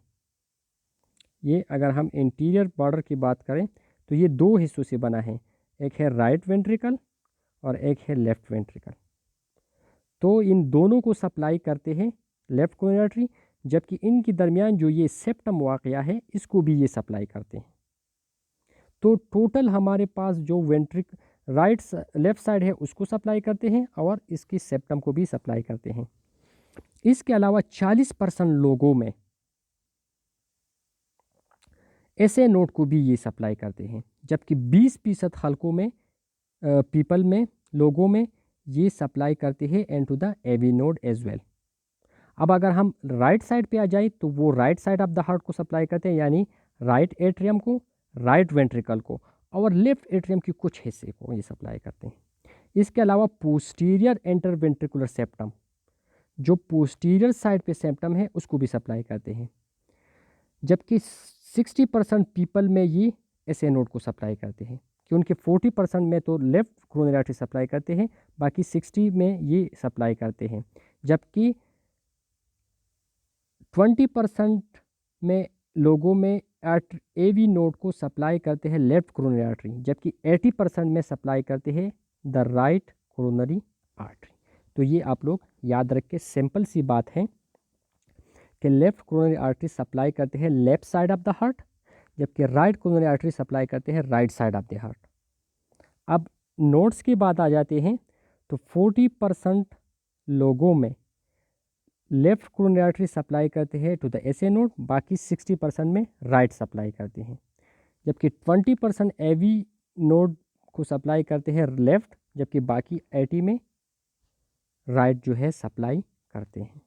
ये अगर हम इंटीरियर बॉर्डर की बात करें तो ये दो हिस्सों से बना है, एक है राइट वेंट्रिकल और एक है लेफ्ट वेंट्रिकल। तो इन दोनों को सप्लाई करते हैं लेफ्ट कोरोनरी आर्टरी, जबकि इनके दरमियान जो ये सेप्टम वाक़या है इसको भी ये सप्लाई करते हैं। तो टोटल हमारे पास जो लेफ्ट साइड है उसको सप्लाई करते हैं और इसकी सेप्टम को भी सप्लाई करते हैं। इसके अलावा 40% लोगों में ऐसे नोड को भी ये सप्लाई करते हैं, जबकि 20% हलकों में पीपल में लोगों में ये सप्लाई करते हैं into the AV node as well. अब अगर हम राइट साइड पे आ जाए तो वो right side of the heart को सप्लाई करते हैं, यानी राइट एट्रियम को, राइट वेंट्रिकल को, और लेफ्ट एट्रियम की कुछ हिस्से को ये सप्लाई करते हैं। इसके अलावा पोस्टीरियर इंटरवेंट्रिकुलर सेप्टम, जो पोस्टीरियर साइड पे सेप्टम है, उसको भी सप्लाई करते हैं। जबकि 60% पीपल में ये एसए नोड को सप्लाई करते हैं, कि उनके 40% में तो लेफ्ट कोरोनरी आर्टरी सप्लाई करते हैं, बाकी 60 में ये सप्लाई करते हैं। जबकि 20% में लोगों में एवी नोड को सप्लाई करते हैं लेफ्ट कोरोनरी आर्टरी, जबकि 80% में सप्लाई करते हैं द राइट कोरोनरी आर्टरी। तो ये आप लोग याद रख के, सिंपल सी बात है कि लेफ्ट कोरोनरी आर्टरी सप्लाई करते हैं left side of the heart, जबकि राइट कोरोनरी आर्टरी सप्लाई करते हैं right side of the heart. अब नोड्स की बात आ जाते हैं तो 40% लोगों में लेफ्ट कोरोनरी आर्टरी सप्लाई करते हैं टू द एसए नोड, बाकी 60% में राइट सप्लाई करते हैं। जबकि 20% एवी नोड को सप्लाई करते हैं लेफ्ट, जबकि बाकी 80 में राइट जो है सप्लाई करते हैं।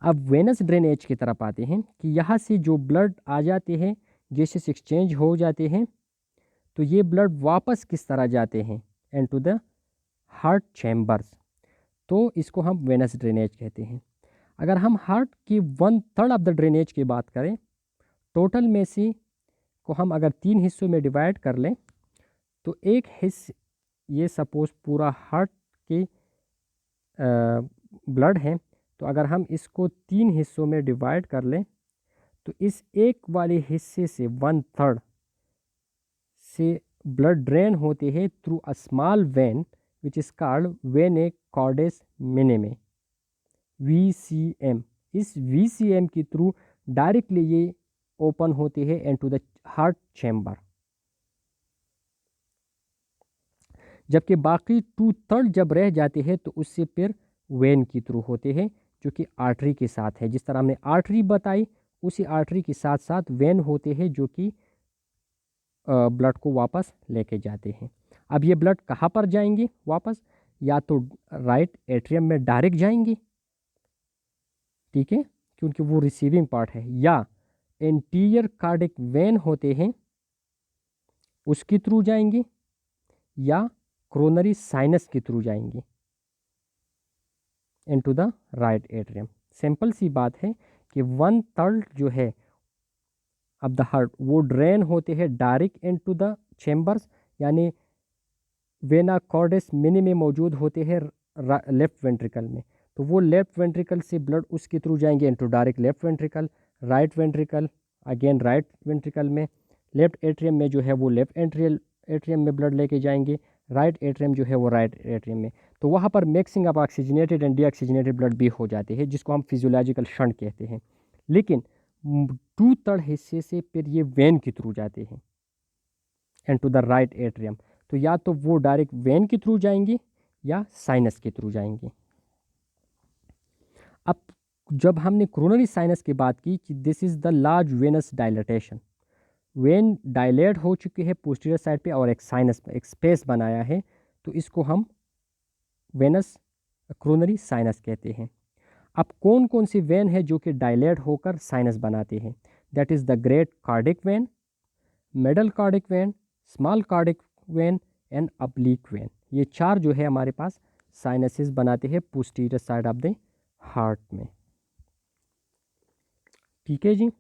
अब वेनस ड्रेनेज की तरफ आते हैं कि यहाँ से जो ब्लड आ जाते हैं, गैसेस एक्सचेंज हो जाते हैं, तो ये ब्लड वापस किस तरह जाते हैं इनटू द हार्ट चैम्बर्स, तो इसको हम वेनस ड्रेनेज कहते हैं। अगर हम हार्ट की 1/3 ऑफ द ड्रेनेज की बात करें, टोटल में से को हम अगर 3 हिस्सों में डिवाइड कर लें, तो एक हिस्से, ये सपोज पूरा हार्ट की ब्लड है, तो अगर हम इसको 3 हिस्सों में डिवाइड कर लें, तो इस एक वाले हिस्से से 1/3 से ब्लड ड्रेन होते हैं through a small vein which is called venae cordis minimae, VCM। इस VCM के थ्रू डायरेक्टली ये ओपन होते हैं इनटू द हार्ट चैम्बर। जबकि बाकी 2/3 जब रह जाते हैं तो उससे फिर वेन के थ्रू होते हैं, जो कि आर्टरी के साथ है। जिस तरह हमने आर्टरी बताई, उसी आर्टरी के साथ साथ वेन होते हैं जो कि ब्लड को वापस लेके जाते हैं। अब ये ब्लड कहाँ पर जाएंगे वापस, या तो राइट एट्रियम में डायरेक्ट जाएंगे, ठीक है, क्योंकि वो रिसीविंग पार्ट है, या एंटीरियर कार्डिक वेन होते हैं उसके थ्रू जाएंगे, या कोरोनरी साइनस के थ्रू जाएंगे into the right atrium. Simple सी बात है कि 1/3 जो है अब द हार्ट वो ड्रेन होते हैं डायरेक्ट इनटू द चैम्बर्स, यानी वेना कॉर्डेस मिनी में मौजूद होते हैं लेफ्ट वेंट्रिकल में, तो वो लेफ्ट वेंट्रिकल से ब्लड उसके थ्रू जाएंगे into direct left ventricle, right ventricle again right ventricle में, लेफ्ट एट्रियम में जो है वो लेफ्ट एट्रियम में ब्लड लेके जाएंगे, राइट एट्रियम जो है वो राइट एट्रियम में। तो वहाँ पर mixing of oxygenated and deoxygenated blood भी हो जाते हैं, जिसको हम फिजियोलॉजिकल शंट कहते हैं। लेकिन 2/3 हिस्से से फिर ये वेन के थ्रू जाते हैं इनटू द राइट एट्रियम, तो या तो वो डायरेक्ट वेन के थ्रू जाएंगे या साइनस के थ्रू जाएंगे। अब जब हमने कोरोनरी साइनस की बात की कि this is the large venous dilatation, vein dilate हो चुके हैं पोस्टीरियर साइड पे और एक साइनस में एक स्पेस बनाया है, तो इसको हम वेनस कोरोनरी साइनस कहते हैं। अब कौन कौन सी वेन है जो कि डायलेट होकर साइनस बनाते हैं, that is the great cardiac vein, middle cardiac vein, small cardiac vein and oblique vein. ये 4 जो है हमारे पास साइनसेस बनाते हैं posterior side of the heart में, ठीक है जी।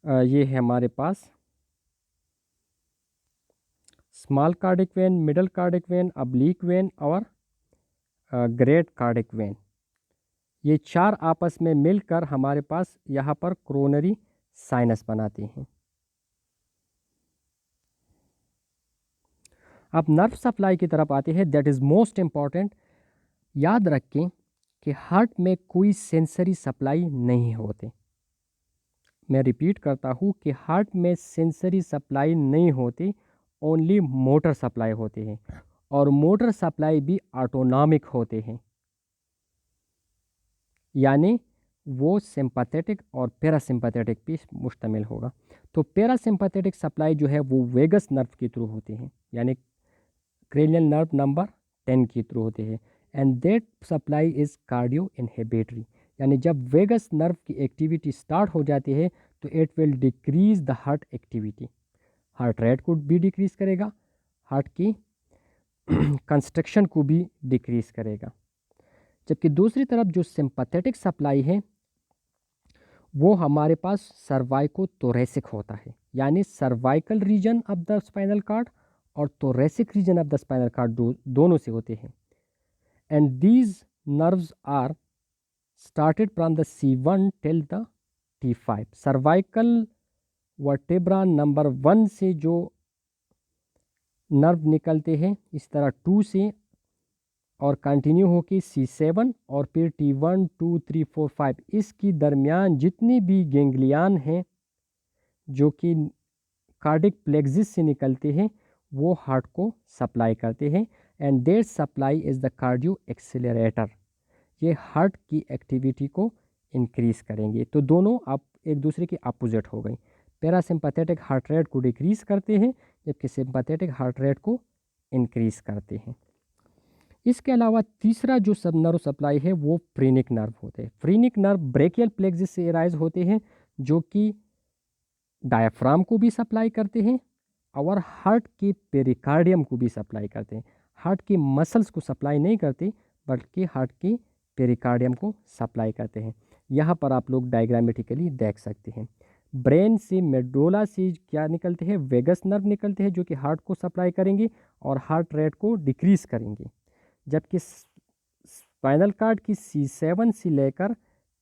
ये है हमारे पास small cardiac vein, middle cardiac vein, oblique vein और ग्रेट कार्डिक वेन। ये 4 आपस में मिलकर हमारे पास यहाँ पर कोरोनरी साइनस बनाते हैं। अब नर्व सप्लाई की तरफ आते हैं, दैट इज़ मोस्ट इम्पॉर्टेंट। याद रखें कि हार्ट में कोई सेंसरी सप्लाई नहीं होते। मैं रिपीट करता हूँ कि हार्ट में सेंसरी सप्लाई नहीं होती, ओनली मोटर सप्लाई होते हैं, और मोटर सप्लाई भी ऑटोनॉमिक होते हैं, यानी वो सिंपैथेटिक और पैरासिम्पैथेटिक पे मुश्तमिल होगा। तो पैरासिम्पैथेटिक सप्लाई जो है वो वेगस नर्व के थ्रू होती है, यानी क्रेनियल नर्व नंबर 10 के थ्रू होते हैं। And that supply is cardio inhibitory, यानी जब वेगस नर्व की एक्टिविटी स्टार्ट हो जाती है तो it will decrease the heart activity, heart rate को भी डिक्रीज करेगा, हार्ट की कंस्ट्रक्शन को भी डिक्रीज करेगा। जबकि दूसरी तरफ जो सिंपैथेटिक सप्लाई है वो हमारे पास सर्वाइको-थोरैसिक होता है, यानी cervical region of the spinal cord और thoracic region of the spinal cord दोनों से होते हैं। And these nerves are started from the C1 till the T5। Cervical vertebra number 1 से जो नर्व निकलते हैं इस तरह 2 से और कंटिन्यू होकर C7 और फिर T1 2 3 4 5, इसकी दरमियान जितने भी गेंगलियान हैं जो कि कार्डिक प्लेक्सिस से निकलते हैं वो हार्ट को सप्लाई करते हैं। And their supply is the cardio accelerator, ये हार्ट की एक्टिविटी को इंक्रीज करेंगे। तो दोनों आप एक दूसरे के अपोजिट हो गई। पैरासिम्पैथेटिक हार्ट रेट को डिक्रीज करते हैं जबकि सिंपैथेटिक हार्ट रेट को इंक्रीज करते हैं। इसके अलावा तीसरा जो सब नर्व सप्लाई है वो फ्रेनिक नर्व होते हैं। फ्रेनिक नर्व ब्रेकियल प्लेक्सिस से एराइज होते हैं जो कि डायफ्राम को भी सप्लाई करते हैं और हार्ट के पेरिकार्डियम को भी सप्लाई करते हैं। हार्ट के मसल्स को सप्लाई नहीं करते बल्कि हार्ट के पेरिकार्डियम को सप्लाई करते हैं। यहाँ पर आप लोग डायग्रामेटिकली देख सकते हैं। ब्रेन से मेडोला से क्या निकलते हैं, वेगस नर्व निकलते हैं जो कि हार्ट को सप्लाई करेंगे और हार्ट रेट को डिक्रीज करेंगे। जबकि स्पाइनल कॉर्ड की C7 से लेकर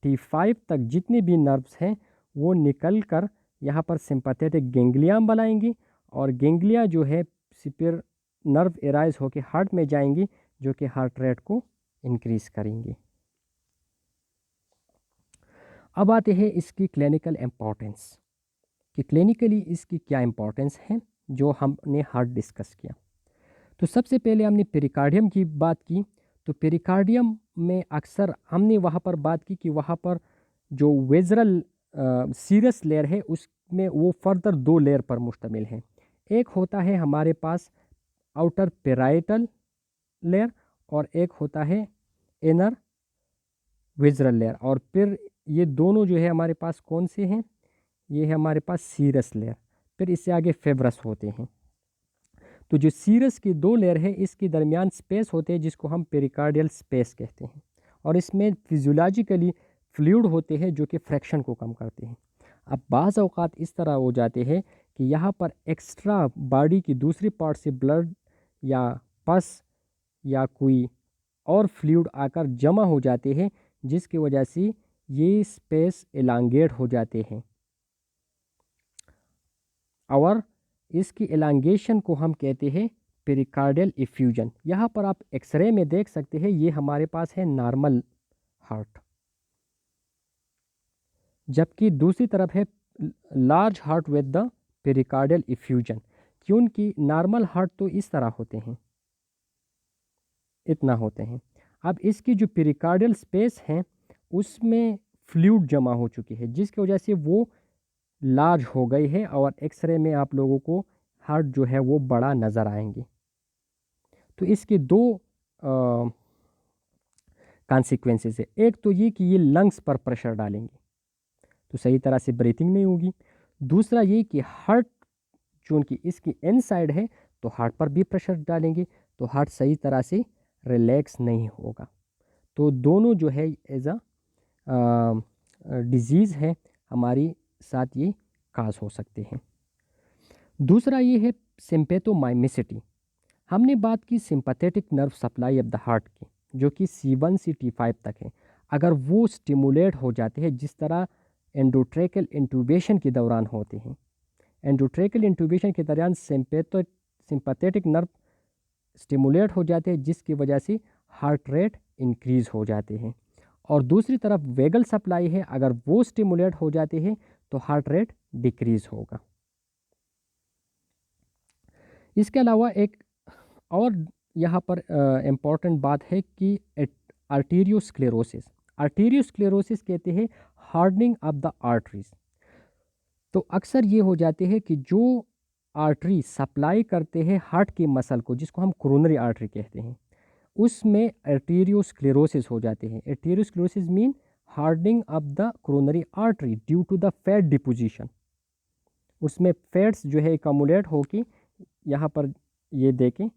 T5 तक जितने भी नर्व्स हैं वो निकल कर यहाँ पर सिंपैथेटिक गेंगलिया बनाएंगे और गेंगलिया जो है फिर नर्व एराइज होकर हार्ट में जाएंगे जो कि हार्ट रेट को इंक्रीज करेंगे। अब आते हैं इसकी क्लिनिकल इम्पोर्टेंस कि क्लिनिकली इसकी क्या इम्पोर्टेंस है जो हमने हार्ट डिस्कस किया। तो सबसे पहले हमने पेरिकार्डियम की बात की। तो पेरिकार्डियम में अक्सर हमने वहाँ पर बात की कि वहाँ पर जो वेजरल सीरस लेयर है उसमें वो फर्दर 2 लेयर पर मुश्तमिल है। एक होता है हमारे पास आउटर पेराइटल लेयर और एक होता है इनर वेजरल लेयर। और फिर ये दोनों जो है हमारे पास कौन से हैं, ये है हमारे पास सीरस लेयर, फिर इससे आगे फेब्रस होते हैं। तो जो सीरस की 2 लेयर है इसके दरमियान स्पेस होते हैं जिसको हम पेरिकार्डियल स्पेस कहते हैं और इसमें फिजियोलॉजिकली फ्लूइड होते हैं जो कि फ्रैक्शन को कम करते हैं। अब बाज़ औक़ात इस तरह हो जाते हैं कि यहाँ पर एक्स्ट्रा बॉडी की दूसरी पार्ट से ब्लड या पस या कोई और फ्लूइड आकर जमा हो जाते हैं जिसकी वजह से ये स्पेस एलांगेट हो जाते हैं और इसकी एलांगेशन को हम कहते हैं पेरिकार्डियल इफ्यूजन। यहाँ पर आप एक्सरे में देख सकते हैं ये हमारे पास है नॉर्मल हार्ट, जबकि दूसरी तरफ है large heart with the pericardial effusion. क्योंकि नॉर्मल हार्ट तो इस तरह होते हैं, इतना होते हैं। अब इसकी जो पेरिकार्डियल स्पेस है उसमें फ्लूइड जमा हो चुकी है जिसकी वजह से वो लार्ज हो गई है और एक्सरे में आप लोगों को हार्ट जो है वो बड़ा नज़र आएंगे। तो इसके 2 कॉन्सिक्वेंसेस है। एक तो ये कि ये लंग्स पर प्रेशर डालेंगे तो सही तरह से ब्रीथिंग नहीं होगी। दूसरा ये कि हार्ट चूँकि इसकी इनसाइड है तो हार्ट पर भी प्रेशर डालेंगे तो हार्ट सही तरह से रिलैक्स नहीं होगा। तो दोनों जो है एज अ डिजीज़ है हमारी साथ ये काज हो सकते हैं। दूसरा ये है सिम्पैथोमाइमिसिटी। हमने बात की sympathetic nerve supply of the heart की जो कि C1 से T5 तक है। अगर वो स्टिमुलेट हो जाते हैं जिस तरह एंडोट्रेकल इंट्यूबेशन के दौरान होते हैं, एंडोट्रेकल इंट्यूबेशन के दौरान सिंपैथेटिक नर्व स्टिमुलेट हो जाते हैं जिसकी वजह से हार्ट रेट इंक्रीज़ हो जाते हैं। और दूसरी तरफ वेगल सप्लाई है, अगर वो स्टिमुलेट हो जाते हैं तो हार्ट रेट डिक्रीज़ होगा। इसके अलावा एक और यहाँ पर इम्पॉर्टेंट बात है कि आर्टीरियोस्क्लेरोसिस। आर्टीरियोस्क्लेरोसिस कहते हैं हार्डनिंग ऑफ द आर्टरीज। तो अक्सर ये हो जाते हैं कि जो आर्टरी सप्लाई करते हैं हार्ट की मसल को, जिसको हम कोरोनरी आर्टरी कहते हैं, उसमें आर्टेरियोस्क्लेरोसिस हो जाते हैं। Arteriosclerosis mean hardening of the coronary artery due to the fat deposition. उसमें फैट्स जो है एकमुलेट होके, यहाँ पर ये देखें,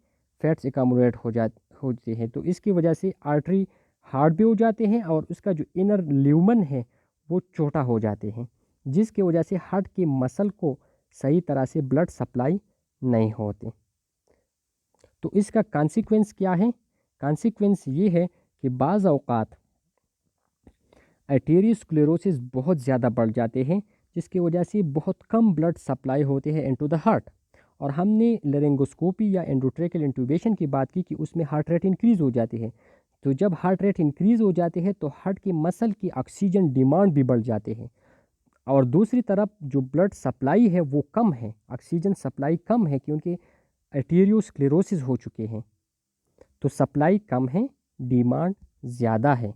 फैट्स एकमुलेट होते हैं, तो इसकी वजह से आर्टरी हार्ड भी हो जाते हैं और उसका जो इनर ल्यूमन है वो छोटा हो जाते हैं, जिसकी वजह से हार्ट की मसल को सही तरह से ब्लड सप्लाई नहीं होते। तो इसका कॉन्सिक्वेंस क्या है? कॉन्सिक्वेंस ये है कि बाज़ औक़ात आर्टेरियोस्क्लेरोसिस बहुत ज़्यादा बढ़ जाते हैं, जिसकी वजह से बहुत कम ब्लड सप्लाई होते हैं इनटू द हार्ट। और हमने लेरिंगोस्कोपी या एंडोट्रेकल इंट्यूबेशन की बात की कि उसमें हार्ट रेट इंक्रीज़ हो जाती है। तो जब हार्ट रेट इंक्रीज़ हो जाते हैं तो हार्ट की मसल की ऑक्सीजन डिमांड भी बढ़ जाते हैं, और दूसरी तरफ जो ब्लड सप्लाई है वो कम है, ऑक्सीजन सप्लाई कम है, क्योंकि आर्टेरियोस्क्लेरोसिस हो चुके हैं। तो सप्लाई कम है, डिमांड ज़्यादा है।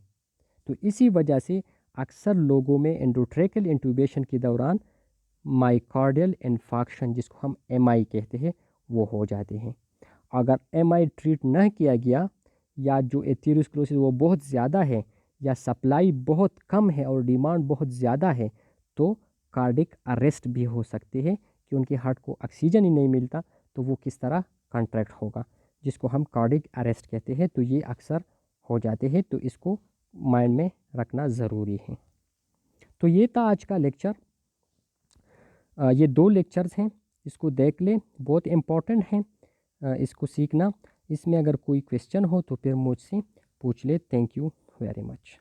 तो इसी वजह से अक्सर लोगों में एंडोट्रेकल इंट्यूबेशन के दौरान माइकार्डियल इन्फार्क्शन, जिसको हम एमआई कहते हैं, वो हो जाते हैं। अगर एमआई ट्रीट न किया गया, या जो आर्टेरियोस्क्लेरोसिस वो बहुत ज़्यादा है, या सप्लाई बहुत कम है और डिमांड बहुत ज़्यादा है, तो कार्डिक अरेस्ट भी हो सकते हैं कि उनके हार्ट को ऑक्सीजन ही नहीं मिलता, तो वो किस तरह कॉन्ट्रैक्ट होगा, जिसको हम कार्डिक अरेस्ट कहते हैं। तो ये अक्सर हो जाते हैं, तो इसको माइंड में रखना ज़रूरी है। तो ये था आज का लेक्चर। ये 2 लेक्चर्स हैं, इसको देख लें, बहुत इम्पोर्टेंट हैं इसको सीखना। इसमें अगर कोई क्वेश्चन हो तो फिर मुझसे पूछ ले। Thank you very much.